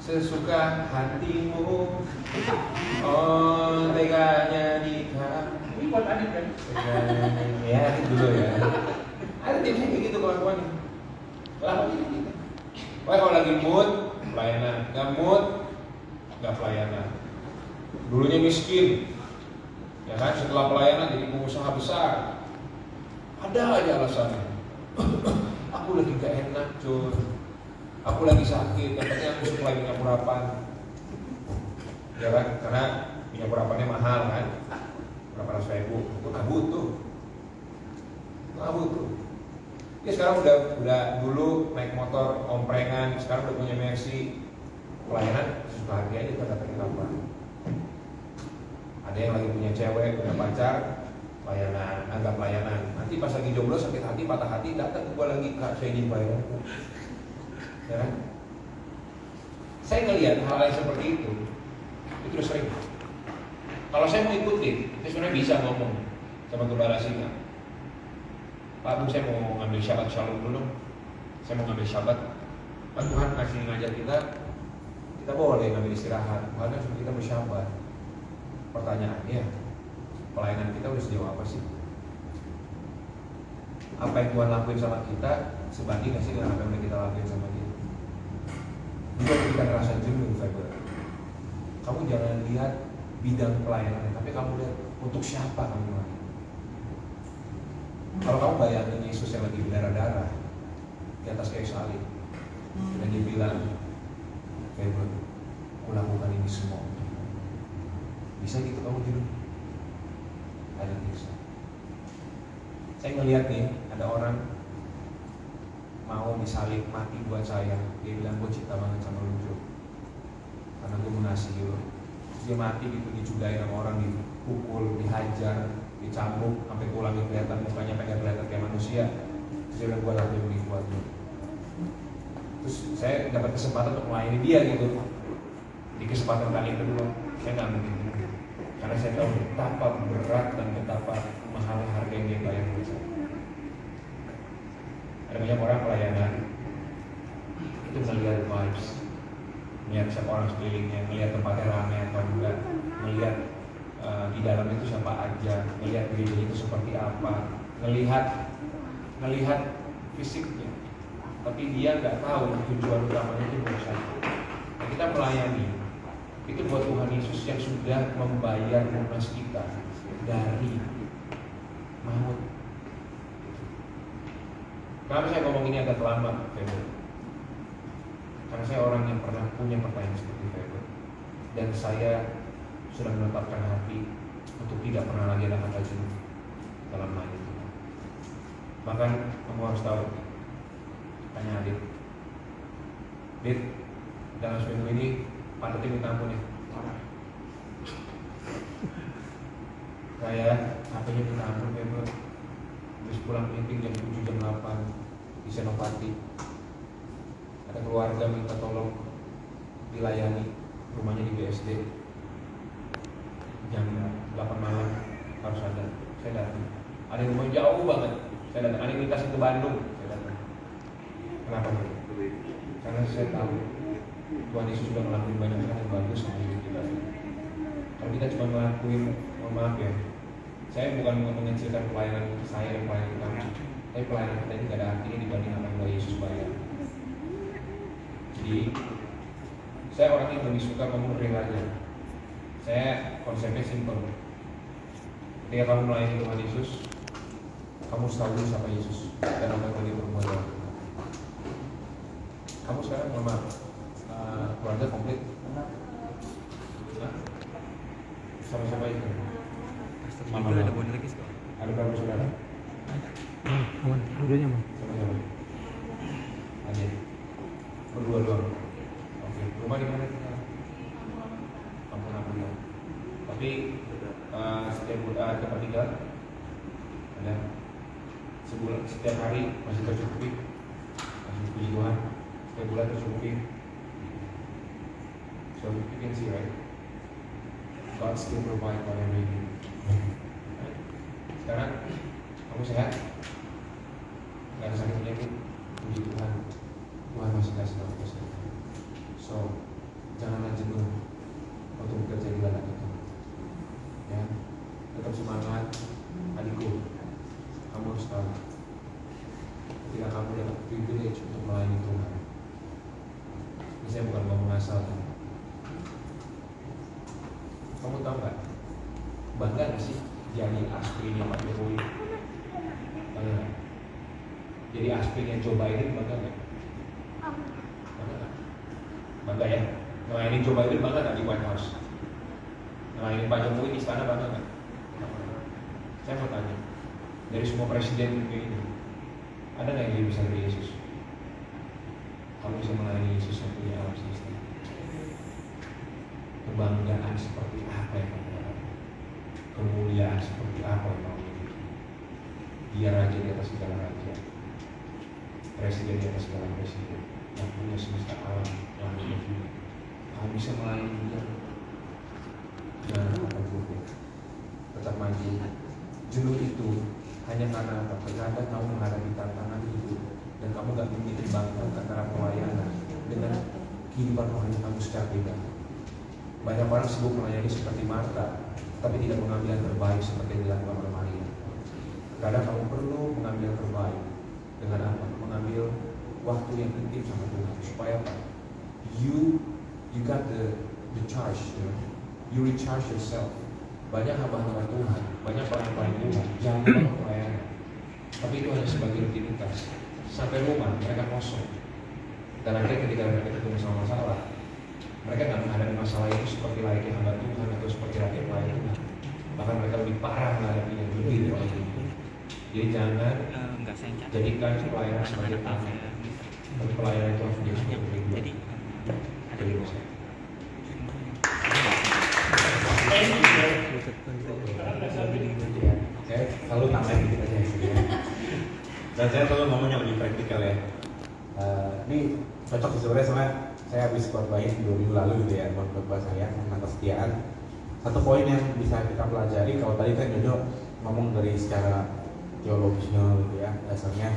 sesuka hatimu, oh teganya nikah. Ini buat Adit kan? Ya Adit dulu ya. Ada tim saya kayak gitu kelakuannya. Kelakuannya gitu. Wah kalau lagi mood pelayanan, nggak mood nggak pelayanan. Dulunya miskin, ya kan, setelah pelayanan jadi pengusaha besar. Ada aja alasannya. Aku lagi gak enak cuy, aku lagi sakit, katanya aku supply minyak urapan. Ya kan, karena minyak urapannya mahal kan, berapa ratus ribu, aku gak butuh. Ya sekarang udah dulu naik motor omprengan, sekarang udah punya Mercy. Pelayanan suka hati aja, kita datangin apa. Ada yang lagi punya cewek, punya pacar, Pelayanan, anggap pelayanan. Nanti pas lagi jomblo sakit hati, patah hati, datang ke gue lagi, Kak, saya ingin pelayanan. Ya kan? Saya ngelihat hal-hal seperti itu udah sering. Kalau saya mau ikutin, saya sebenarnya bisa ngomong sama Gembala Singa. Pak Bu, saya mau ngambil syabat shalom dulu. Saya mau ngambil syabat. Pak, Tuhan kasih ngajar kita boleh ngambil istirahat. Bahkan suruh kita bersyabat. Pertanyaannya, pelayanan kita udah sejauh apa sih? Apa yang Tuhan lakuin sama kita sebanding nggak sih dengan apa yang kita lakuin sama dia? Juga kita ngerasa jenuh, Faber. Kamu jangan lihat bidang pelayanan, tapi kamu lihat untuk siapa kamu melayani. Kalau kamu bayangin Yesus yang lagi berdarah-darah di atas kayu salib, dan dia bilang, Faber, aku lakukan ini semua untukmu. Bisa gitu kamu jenuh? Ada bisa. Saya ngelihat nih, ada orang mau disalib mati buat saya. Dia bilang, gue cinta banget sama lu, Jo, karena gue mengasihi lu. Terus dia mati gitu, dicudai sama orang, dipukul, dihajar, dicambuk, sampai tulangnya kelihatan, mukanya pengen kelihatan kayak manusia. Terus dia bilang, gue lakuin ini buat lu. Terus saya dapat kesempatan untuk melayani dia gitu. Di kesempatan kali kedua, saya nggak mungkin, karena saya tahu betapa berat dan betapa mahal harga yang dia bayar buat saya. Ada banyak orang pelayanan itu melihat vibes, melihat siapa orang sekelilingnya, melihat tempatnya ramai atau enggak, melihat di dalam itu siapa aja, melihat diri itu seperti apa, melihat fisiknya, tapi dia nggak tahu tujuan utamanya itu buat saya. Nah, kita melayani itu buat Tuhan Yesus yang sudah membayar lunas kita dari maut. Kenapa saya ngomong ini agak terlambat, Faber? Karena saya orang yang pernah punya pertanyaan seperti Faber, dan saya sudah menetapkan hati untuk tidak pernah lagi ada kata jenuh dalam melayani Tuhan. Bahkan kamu harus tahu, tanya Adit, Dit, dalam seminggu ini pantatnya minta ampun ya. Saya HP-nya minta ampun, Faber. Habis pulang meeting jam 7, jam 8 di Senopati, ada keluarga minta tolong dilayani, rumahnya di BSD, jam 8 malam harus ada. Saya datang. Ada rumah jauh banget, saya datang. Ada minta ke Bandung, saya datang. Kenapa? Karena saya tahu Tuhan Yesus sudah ngelakuin banyak hal yang bagus sama hidup kita. Kalau kita cuma ngelakuin, mohon maaf ya, saya bukan mengecilkan pelayanan saya dan pelayanan kamu, tapi pelayanan kita ini tidak ada artinya dibanding apa yang Yesus bayar. Jadi saya orang yang lebih suka ngomong real aja. Saya konsepnya simple. Ketika kamu melayani Tuhan Yesus, kamu harus tahu dulu siapa Yesus dan apa yang dia berbuat dalam kita. Kamu sekarang mama keluarga komplit, sama-sama itu. Mama ada bonus lagi sekarang. Ada berapa saudara? Aman, dua-duanya aman. Sama-sama. Aja. Berdua doang. Oke. Rumah di mana? Kampung Abulan. Tapi setiap tempat tinggal ada sebulan, setiap hari masih tercukupi. Masih puji Tuhan. Setiap bulan tercukupi. So you can see, right? God still provide whatever you need. Sekarang kamu sehat, gak ada sakit penyakit, puji Tuhan, Tuhan masih kasih kamu kesehatan. So janganlah jenuh untuk bekerja di ladang itu. Ya, tetap semangat, adikku. Kamu harus tahu, ketika kamu dapat privilege untuk melayani Tuhan, ini saya bukan ngomong asal kan. Kamu tahu nggak? Bangga nggak sih jadi aspirnya Pak Jokowi? Bangga nggak? Jadi aspirnya Joe Biden, bangga nggak? Bangga nggak? Bangga ya? Melayani Joe Biden, bangga nggak di White House? Melayani Pak Jokowi di istana, bangga nggak? Saya mau tanya, dari semua presiden ini, ada nggak yang lebih besar dari Yesus? Kamu bisa melayani Yesus yang punya alam semesta. Kebanggaan seperti apa yang kamu lakukan? Kemuliaan seperti apa yang kamu miliki? Dia raja di atas segala raja, presiden di atas segala presiden, yang punya semesta alam, yang punya bumi. Kamu bisa melayani dia. Jangan apa gugup, tetap maju. Jenuh itu hanya karena apa? Terkadang kamu menghadapi tantangan hidup dan kamu gak menyeimbangkan antara pelayanan dengan kehidupan rohani kamu secara pribadi. Banyak orang sibuk melayani seperti Marta, tapi tidak mengambil yang terbaik seperti yang dilakukan oleh Maria. Kadang kamu perlu mengambil yang terbaik dengan apa? Mengambil waktu yang intim sama Tuhan supaya apa? You got the charge, you know? You recharge yourself. Banyak hamba-hamba Tuhan, banyak orang Tuhan, jangan banget pelayanan. Tapi itu hanya sebagai rutinitas. Sampai rumah mereka kosong. Dan akhirnya ketika mereka ketemu sama masalah, mereka nggak menghadapi masalah itu seperti layaknya hamba Tuhan atau seperti layaknya pelayan Tuhan. Bahkan mereka lebih parah menghadapinya lebih dari itu. Jadi jangan jadikan pelayanan sebagai tangan. Tapi pelayanan itu harus menjadi sebuah tujuan. Jadi saya. Saya selalu tambahin dikit aja ya. Dan saya selalu ngomong yang lebih praktikal ya. Ini cocok sih sebenarnya sama saya habis khotbahin 2 minggu lalu gitu ya, khotbah saya tentang kesetiaan. Satu poin yang bisa kita pelajari, kalau tadi kan Jojo ngomong dari secara teologisnya gitu ya, dasarnya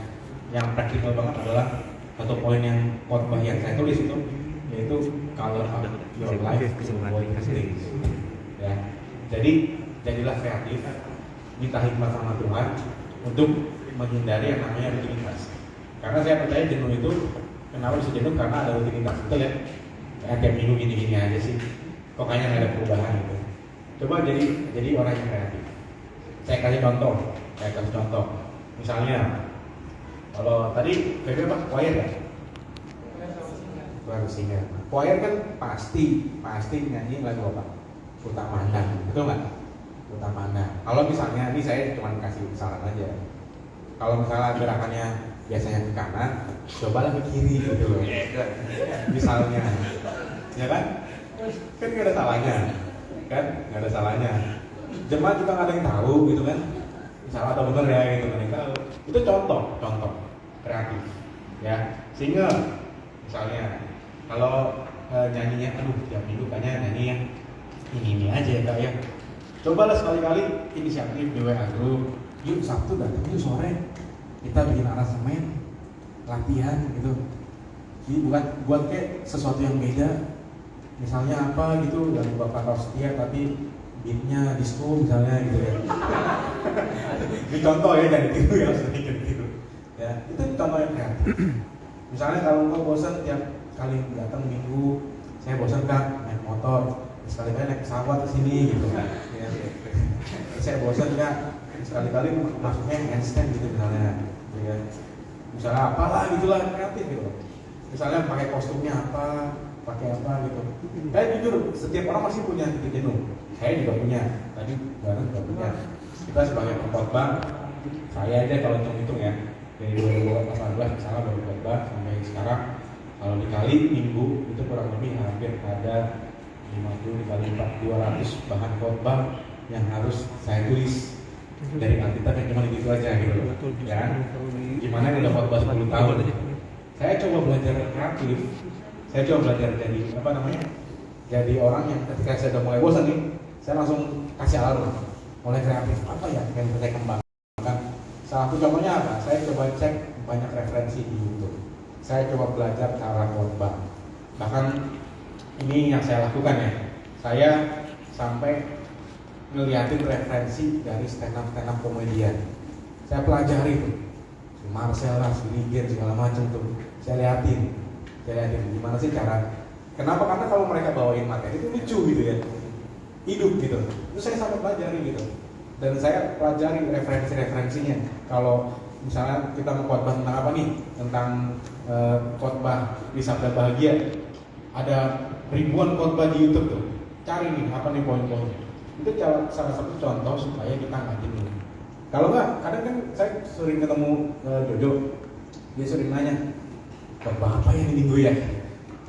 yang praktikal banget adalah satu poin yang khotbah yang saya tulis itu, yaitu color of your life to avoid mistakes. Ya, jadi jadilah kreatif, minta hikmat sama Tuhan untuk menghindari yang namanya rutinitas. Karena saya percaya jenuh itu kenapa bisa jenuh karena ada rutinitas, betul ya? Kayak tiap minggu gini-gini aja sih, kok kayaknya nggak ada perubahan gitu. Coba jadi orang yang kreatif. Saya kasih contoh. Misalnya, kalau tadi PB apa? Choir ya? Choir singer. Choir kan pasti nyanyi lagu apa? Utamana, betul nggak? Utamana. Kalau misalnya, ini saya cuma kasih saran aja. Kalau misalnya gerakannya biasanya ke kanan, cobalah ke kiri gitu loh. Misalnya, ya kan? Kan nggak ada salahnya. Jemaat juga nggak ada yang tahu gitu kan? Salah atau benar ya gitu kan? Tahu. Itu contoh kreatif. Ya, single misalnya. Kalau nyanyinya, aduh tiap minggu kayaknya nyanyi yang ini aja ya kak ya. Cobalah sekali-kali inisiatif di WA group. Yuk Sabtu datang yuk sore kita bikin aransemen latihan gitu. Jadi buat kayak sesuatu yang beda. Misalnya apa gitu yang bapak setia tapi beatnya disco misalnya gitu ya. Ini contoh ya, jadi gitu ya, sedikit gitu. Ya itu contoh yang kreatif. Misalnya kalau engkau bosan tiap kali datang minggu, saya bosan kan naik motor, sekali-kali naik pesawat ke sini gitu kan. Ya, saya bosan kan sekali-kali masuknya handstand gitu misalnya. Ya. Misalnya apalah gitulah kreatif gitu. Misalnya pakai kostumnya apa, pakai apa gitu. Saya jujur setiap orang masih punya titik jenuh. Saya juga punya. Tadi bareng juga punya. Kita sebagai pengkhotbah, saya aja kalau hitung-hitung ya dari 2018 misalnya baru khotbah sampai sekarang, kalau dikali minggu itu kurang lebih hampir ada 50 dikali 4, 200 bahan khotbah yang harus saya tulis. Dari Alkitab yang cuma gitu aja gitu loh. Ya. Gimana yang udah khotbah 10 tahun. Saya coba belajar kreatif. Saya coba belajar jadi orang yang ketika saya udah mulai bosan nih, saya langsung kasih alarm, mulai kreatif. Apa ya yang saya kembangkan? Salah satu contohnya apa? Saya coba cek banyak referensi di YouTube. Saya coba belajar cara khotbah. Bahkan ini yang saya lakukan ya. Saya sampai ngeliatin referensi dari stand up komedian. Saya pelajari tuh, si Marcel lah, si Rigen segala macam tuh. Saya liatin gimana sih cara. Kenapa? Karena kalau mereka bawain materi itu lucu gitu ya, hidup gitu. Itu saya sampai pelajari gitu. Dan saya pelajari referensinya. Kalau misalnya kita mau khotbah tentang apa nih? Tentang khotbah di Sabda Bahagia. Ada ribuan khotbah di YouTube tuh. Cari nih apa nih poin-poinnya. Itu salah satu contoh supaya kita nggak jenuh. Kalau nggak, kadang kan saya sering ketemu Jojo, dia sering nanya, khotbah apa yang minggu ya?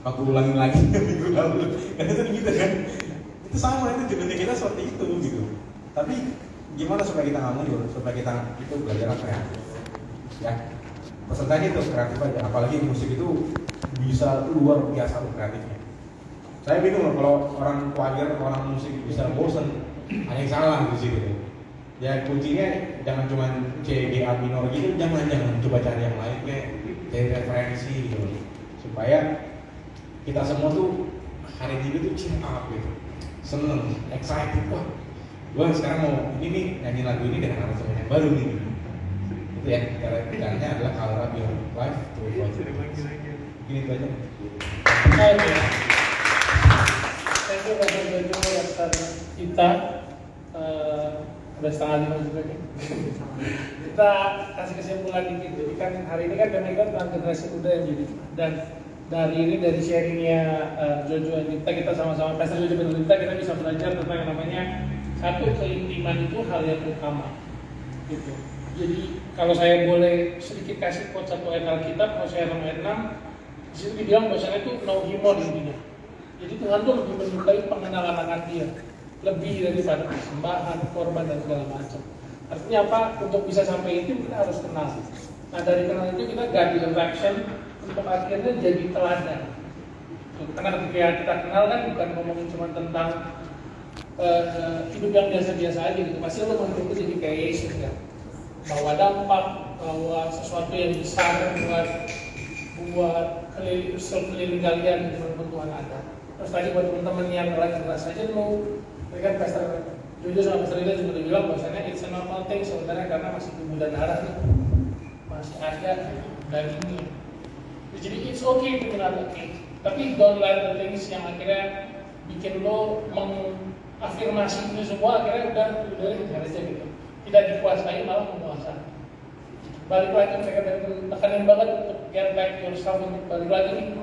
Aku ulangin lagi minggu lalu. Karena itu gitu kan. Itu sama, itu jenuhnya kita seperti itu gitu. Tapi gimana supaya kita nggak mundur, supaya kita itu belajar kreatif. Ya, pesan tadi itu kreatif aja. Apalagi musik itu bisa luar biasa loh kreatifnya. Saya bingung loh kalau orang choir, orang musik bisa bosen, ada yang salah di situ. Ya kuncinya jangan cuma C, G, A minor gitu, jangan coba cari yang lain kayak cari referensi gitu, supaya kita semua tuh hari ini tuh cheer up gitu, seneng, excited, wah, gue sekarang mau ini nih nyanyi lagu ini dengan aransemen yang baru nih. Itu ya, caranya adalah color up your life to gini itu aja. Oke. Thank you Bapak Jojo atas kita. Udah setengah 5 juga nih. Kita kasih kesimpulan dikit. Jadi kan hari ini kan kami kan tentang generasi muda yang jadi, dan dari sharingnya Jojo dan Dita, kita sama-sama Pastor Jojo dan Dita, kita bisa belajar tentang yang namanya satu, keintiman itu hal yang utama. Gitu. Jadi kalau saya boleh sedikit kasih quote satu ayat Alkitab, Hosea 6:6, di situ dibilang bahwasanya itu know him more intinya. Jadi Tuhan tuh lebih menyukai pengenalan akan Dia, lebih daripada persembahan, korban dan segala macam. Artinya apa? Untuk bisa sampai itu kita harus kenal. Nah dari kenal itu kita ganti action untuk akhirnya jadi teladan. Karena ketika kita kenal kan bukan ngomongin cuma tentang hidup yang biasa-biasa aja gitu. Pasti lo mau jadi kayak Yesus kan, bawa dampak, bawa sesuatu yang besar buat keliling kalian di Tuhan ada. Terus tadi buat teman-teman yang keras saja mau, kan Pastor Jojo sama Pastor Ida juga bilang bahwasanya it's a normal thing sebenarnya, karena masih tubuh dan darah nih, masih ada dagingnya. Jadi it's okay to not okay, tapi don't let the things yang akhirnya bikin lo mengafirmasi itu semua akhirnya udah aja gitu, tidak dikuasai malah menguasai. Balik lagi mereka tekanin banget untuk get back yourself, untuk balik lagi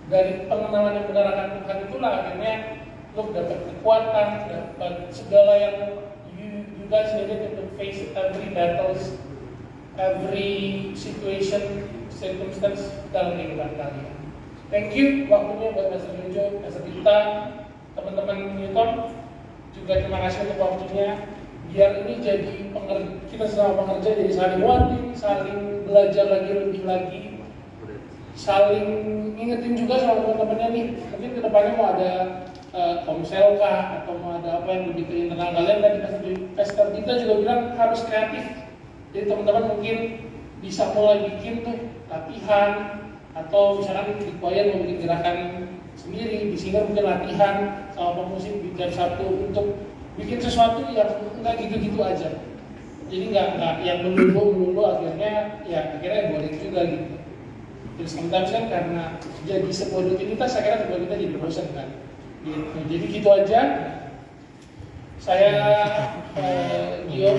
dari pengenalan yang benar akan Tuhan, itulah akhirnya lo dapat kekuatan, dapat segala yang you guys needed to face every battles, every situation, circumstance dalam kehidupan kalian. Thank you waktunya buat Pastor Jojo, Pastor Dita, teman-teman Newton juga terima kasih untuk waktunya. Biar ini jadi kita selama pengerja jadi saling wanting, saling belajar lebih lagi, saling ingetin juga sama teman-temannya nih. Mungkin kedepannya mau ada komsel kah, atau mau ada apa yang lebih ke internal kalian. Tadi Pastor Dita juga bilang harus kreatif. Jadi teman-teman mungkin bisa mulai bikin tuh latihan, atau misalkan di choir mau bikin gerakan sendiri, di sini mungkin latihan sama pemusik di jam 1 untuk bikin sesuatu yang enggak gitu-gitu aja. Jadi enggak yang melulu akhirnya boring juga gitu. Terus sometimes kan karena jadi sebuah rutinitas, akhirnya sebuah kita jadi bosan kan. Gitu. Jadi gitu aja. Saya Gio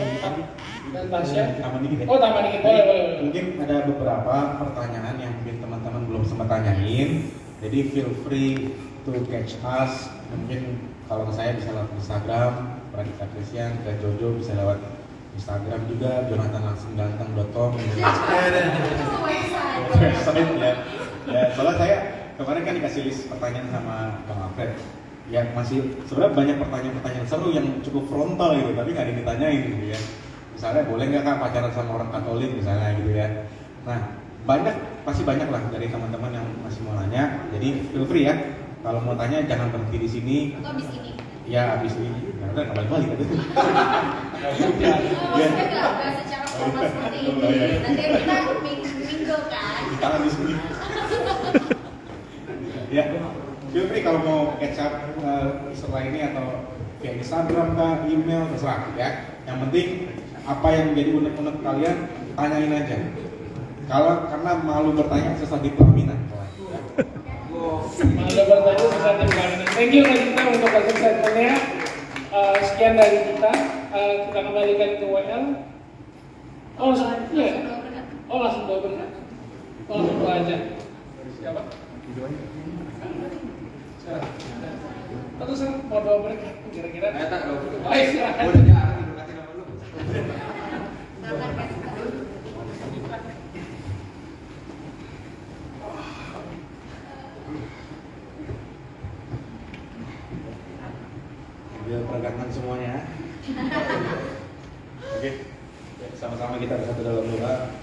dan Tasya. Tambah dikit ya? Oh, tambah dikit, boleh. Mungkin ada beberapa pertanyaan yang mungkin teman-teman belum sempat tanyain. Jadi feel free to catch us. Mungkin kalau saya bisa lewat Instagram, Pradita Christian, ke Jojo bisa lewat Instagram juga, jonathanlangsungganteng.com. Website ya. Ya, soalnya saya kemarin kan dikasih list pertanyaan sama Bang Alfred. Ya masih sebenarnya banyak pertanyaan seru yang cukup frontal gitu, tapi nggak ada yang ditanyain gitu ya. Misalnya boleh nggak Kak pacaran sama orang Katolik misalnya gitu ya. Nah pasti banyak lah dari teman-teman yang masih mau nanya. Jadi feel free ya. Kalau mau tanya jangan berhenti di sini. Atau abis ini? Ya abis ini. Ya udah kembali balik kan itu. Maksudnya nggak secara formal seperti ini. Nanti kita minggu kan. Kita abis ini. Ya, feel free kalau mau catch up setelah ini atau via Instagram kah, email, terserah ya. Yang penting apa yang menjadi unek-unek kalian tanyain aja. Kalau karena malu bertanya sesat di pelaminan. Malu bertanya sesat di pelaminan. Thank you Kak untuk kasih statementnya. Sekian dari kita. Kita kembalikan ke WL. Oh langsung double. Oh langsung dua aja. Siapa? Terus mau double kira-kira? Baik silakan. Biar peragakan semuanya. Oke, ya, sama-sama kita bersatu dalam doa.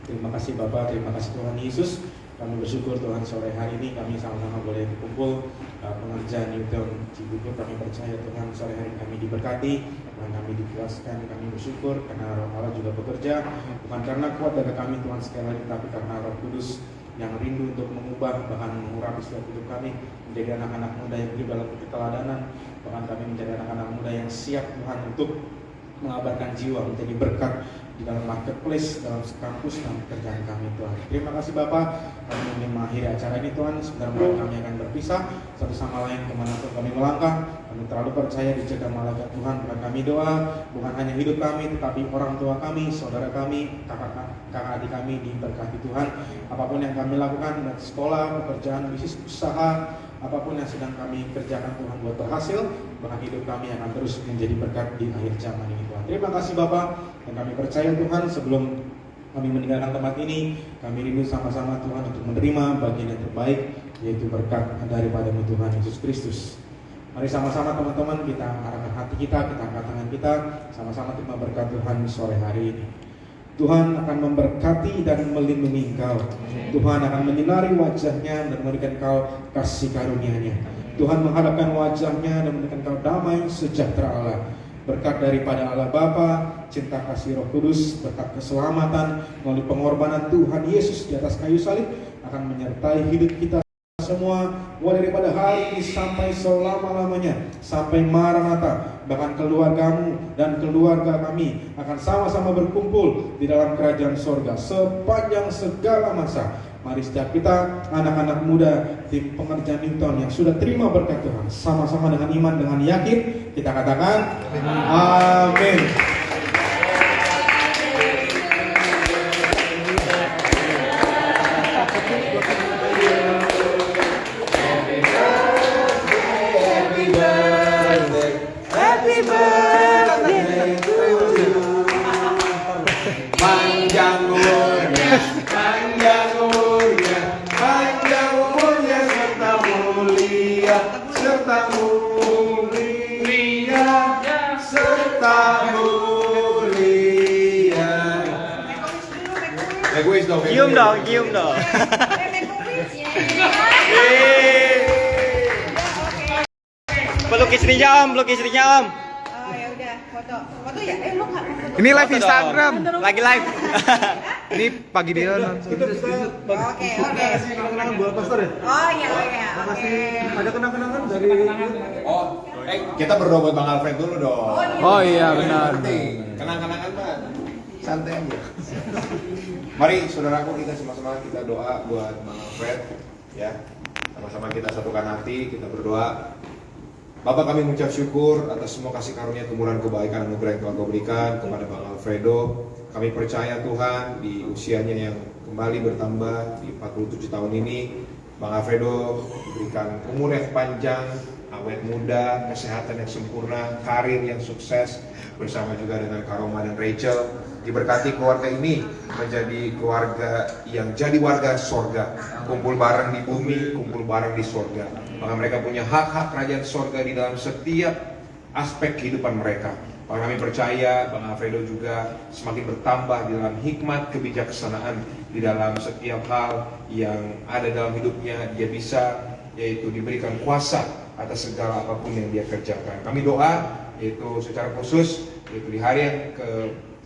Terima kasih Bapak, terima kasih Tuhan Yesus. Kami bersyukur Tuhan sore hari ini kami sama-sama boleh berkumpul pengerjaan Newton Cibubur. Kami percaya Tuhan sore hari kami diberkati, Tuhan kami dipuaskan, kami bersyukur karena Roh Allah juga bekerja, bukan karena kuat dari kami Tuhan sekali lagi, tapi karena Roh Kudus yang rindu untuk mengubah bahkan mengurapi setiap hidup kami menjadi anak-anak muda yang hidup dalam keteladanan, bahkan kami menjadi anak-anak muda yang siap Tuhan untuk mengabarkan jiwa, menjadi berkat di dalam marketplace, dalam kampus dan pekerjaan kami Tuhan. Terima kasih Bapak, kami ingin mengakhiri acara ini Tuhan. Sebentar lagi kami akan berpisah satu sama lain kemanapun kami melangkah. Kami terlalu percaya dijaga malaikat Tuhan. Dan kami doa bukan hanya hidup kami, tetapi orang tua kami, saudara kami, kakak adik kami diberkati Tuhan. Apapun yang kami lakukan, baik sekolah, pekerjaan, bisnis, usaha, apapun yang sedang kami kerjakan Tuhan buat berhasil, bahkan hidup kami akan terus menjadi berkat di akhir zaman ini Tuhan. Terima kasih Bapak, dan kami percaya Tuhan sebelum kami meninggalkan tempat ini, kami rindu sama-sama Tuhan untuk menerima bagian yang terbaik, yaitu berkat daripada-Mu Tuhan Yesus Kristus. Mari sama-sama teman-teman kita arahkan hati kita angkat tangan kita, sama-sama terima berkat Tuhan sore hari ini. Tuhan akan memberkati dan melindungi engkau. Tuhan akan menyinari wajahnya dan memberikan engkau kasih karunia-Nya. Tuhan menghadapkan wajahnya dan memberikan engkau damai sejahtera Allah. Berkat daripada Allah Bapa, cinta kasih Roh Kudus, berkat keselamatan melalui pengorbanan Tuhan Yesus di atas kayu salib akan menyertai hidup kita semua, mulai daripada hari ini sampai selama-lamanya, sampai Maranatha. Bahkan keluargamu dan keluarga kami akan sama-sama berkumpul di dalam kerajaan sorga sepanjang segala masa. Mari setiap kita, anak-anak muda tim pengerjaan Newton yang sudah terima berkat Tuhan, sama-sama dengan iman, dengan yakin kita katakan amin. Happy birthday to you. Panjang umurnya, panjang umurnya, panjang umurnya serta mulia, serta mulia, serta mulia. Egois dong. Cium dong. Peluk istrinya Om. Oh ya udah, foto ya. Lu nggak mau foto? Ini live Instagram. Lagi live. Ini pagi dia nonton. Oke. Kenangan buat pastor ya? Oh iya. Oke. Ada kenang-kenangan dari. Kita berdoa buat Bang Alfred dulu dong. Oh iya benar. Kenang-kenangan Pak, santai aja. Mari saudaraku, kita sama-sama kita doa buat Bang Alfred, ya. Sama-sama kita satukan hati, kita berdoa. Bapak, kami mengucap syukur atas semua kasih karunia, temuran kebaikan anugerah yang telah Kau berikan kepada Bang Alfredo. Kami percaya Tuhan di usianya yang kembali bertambah di 47 tahun ini, Bang Alfredo diberikan umur yang panjang, awet muda, kesehatan yang sempurna, karir yang sukses, bersama juga dengan Karoma dan Rachel. Diberkati keluarga ini menjadi keluarga yang jadi warga sorga, kumpul bareng di bumi, kumpul bareng di sorga. Maka mereka punya hak-hak kerajaan sorga di dalam setiap aspek kehidupan mereka. Maka kami percaya Bang Alfredo juga semakin bertambah di dalam hikmat kebijaksanaan di dalam setiap hal yang ada dalam hidupnya. Dia bisa yaitu diberikan kuasa atas segala apapun yang dia kerjakan. Kami doa yaitu secara khusus yaitu di hari yang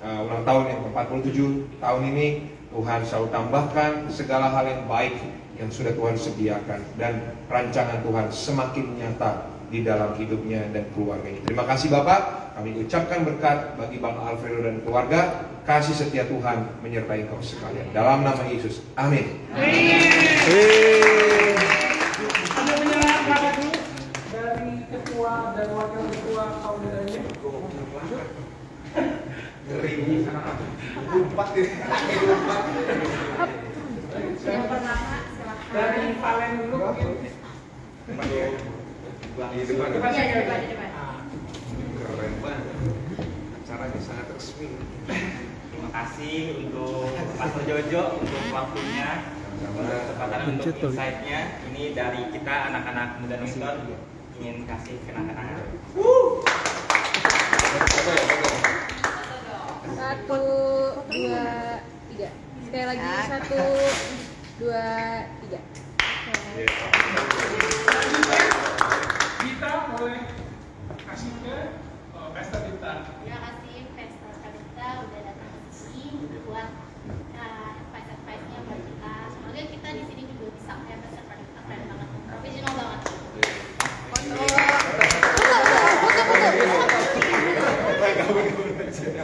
ulang tahun yang ke-47 tahun ini, Tuhan selalu tambahkan segala hal yang baik yang sudah Tuhan sediakan, dan rancangan Tuhan semakin nyata di dalam hidupnya dan keluarganya. Terima kasih Bapak, kami ucapkan berkat bagi Bang Alfredo dan keluarga. Kasih setia Tuhan menyertai kau sekalian. Dalam nama Yesus, amin. Ada menyerahkan dulu dari ketua dan wakil ketua kaum bedanya. Ngeri. Empat ya. Dari Valen dulu mungkin. Di depan. Keren banget. Acaranya sangat resmi. Terima kasih untuk Pastor Jojo untuk waktunya, kesempatan untuk insight-nya. Ini dari kita anak-anak muda Newton ingin kasih kenang-kenangan. lagi, 1, 2, 3. Selanjutnya kita boleh kasih ke Pesta Dita. Terima kasih Pesta Kadita udah datang ke sini buat advice-advice-nya buat kita. Semoga kita di sini juga bisa kayak Pesta Kadita keren banget, profesional banget.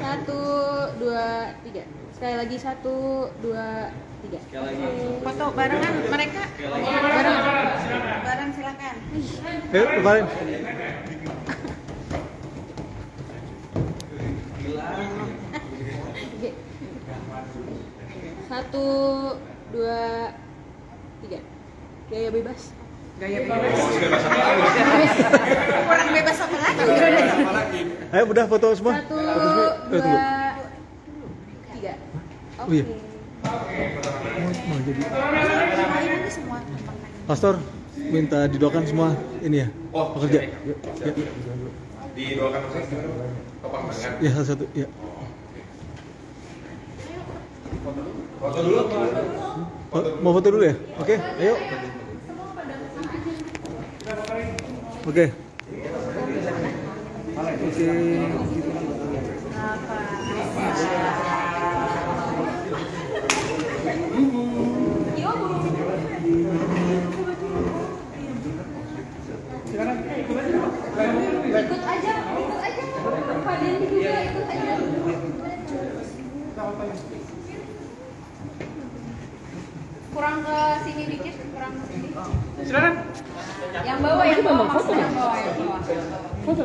Satu, dua, tiga. Sekali lagi 1, 2, 3. Foto barengan mereka. Bareng silakan. Kemarin. Satu, dua, tiga. Gaya bebas. Gaya bebas. Kurang bebas apa lagi? Ayo udah foto semua. 1, Foto semua. 2, Tunggu. 3. Oh iya. Mau jadi. Semua. Pastor minta didoakan semua ini ya. Oh, pekerja. iya. Yuk, yuk. Didoakan apa? Topang tangan. Ya satu-satu. Ya. Foto dulu. Mau foto dulu ya? Oke, ayo. Oke. Ikut aja. Pak Dendi juga ikut aja. Kurang ke sini dikit, kurang ke sini. Silakan. Yang bawah, yang bawah. Yang bawah. Foto.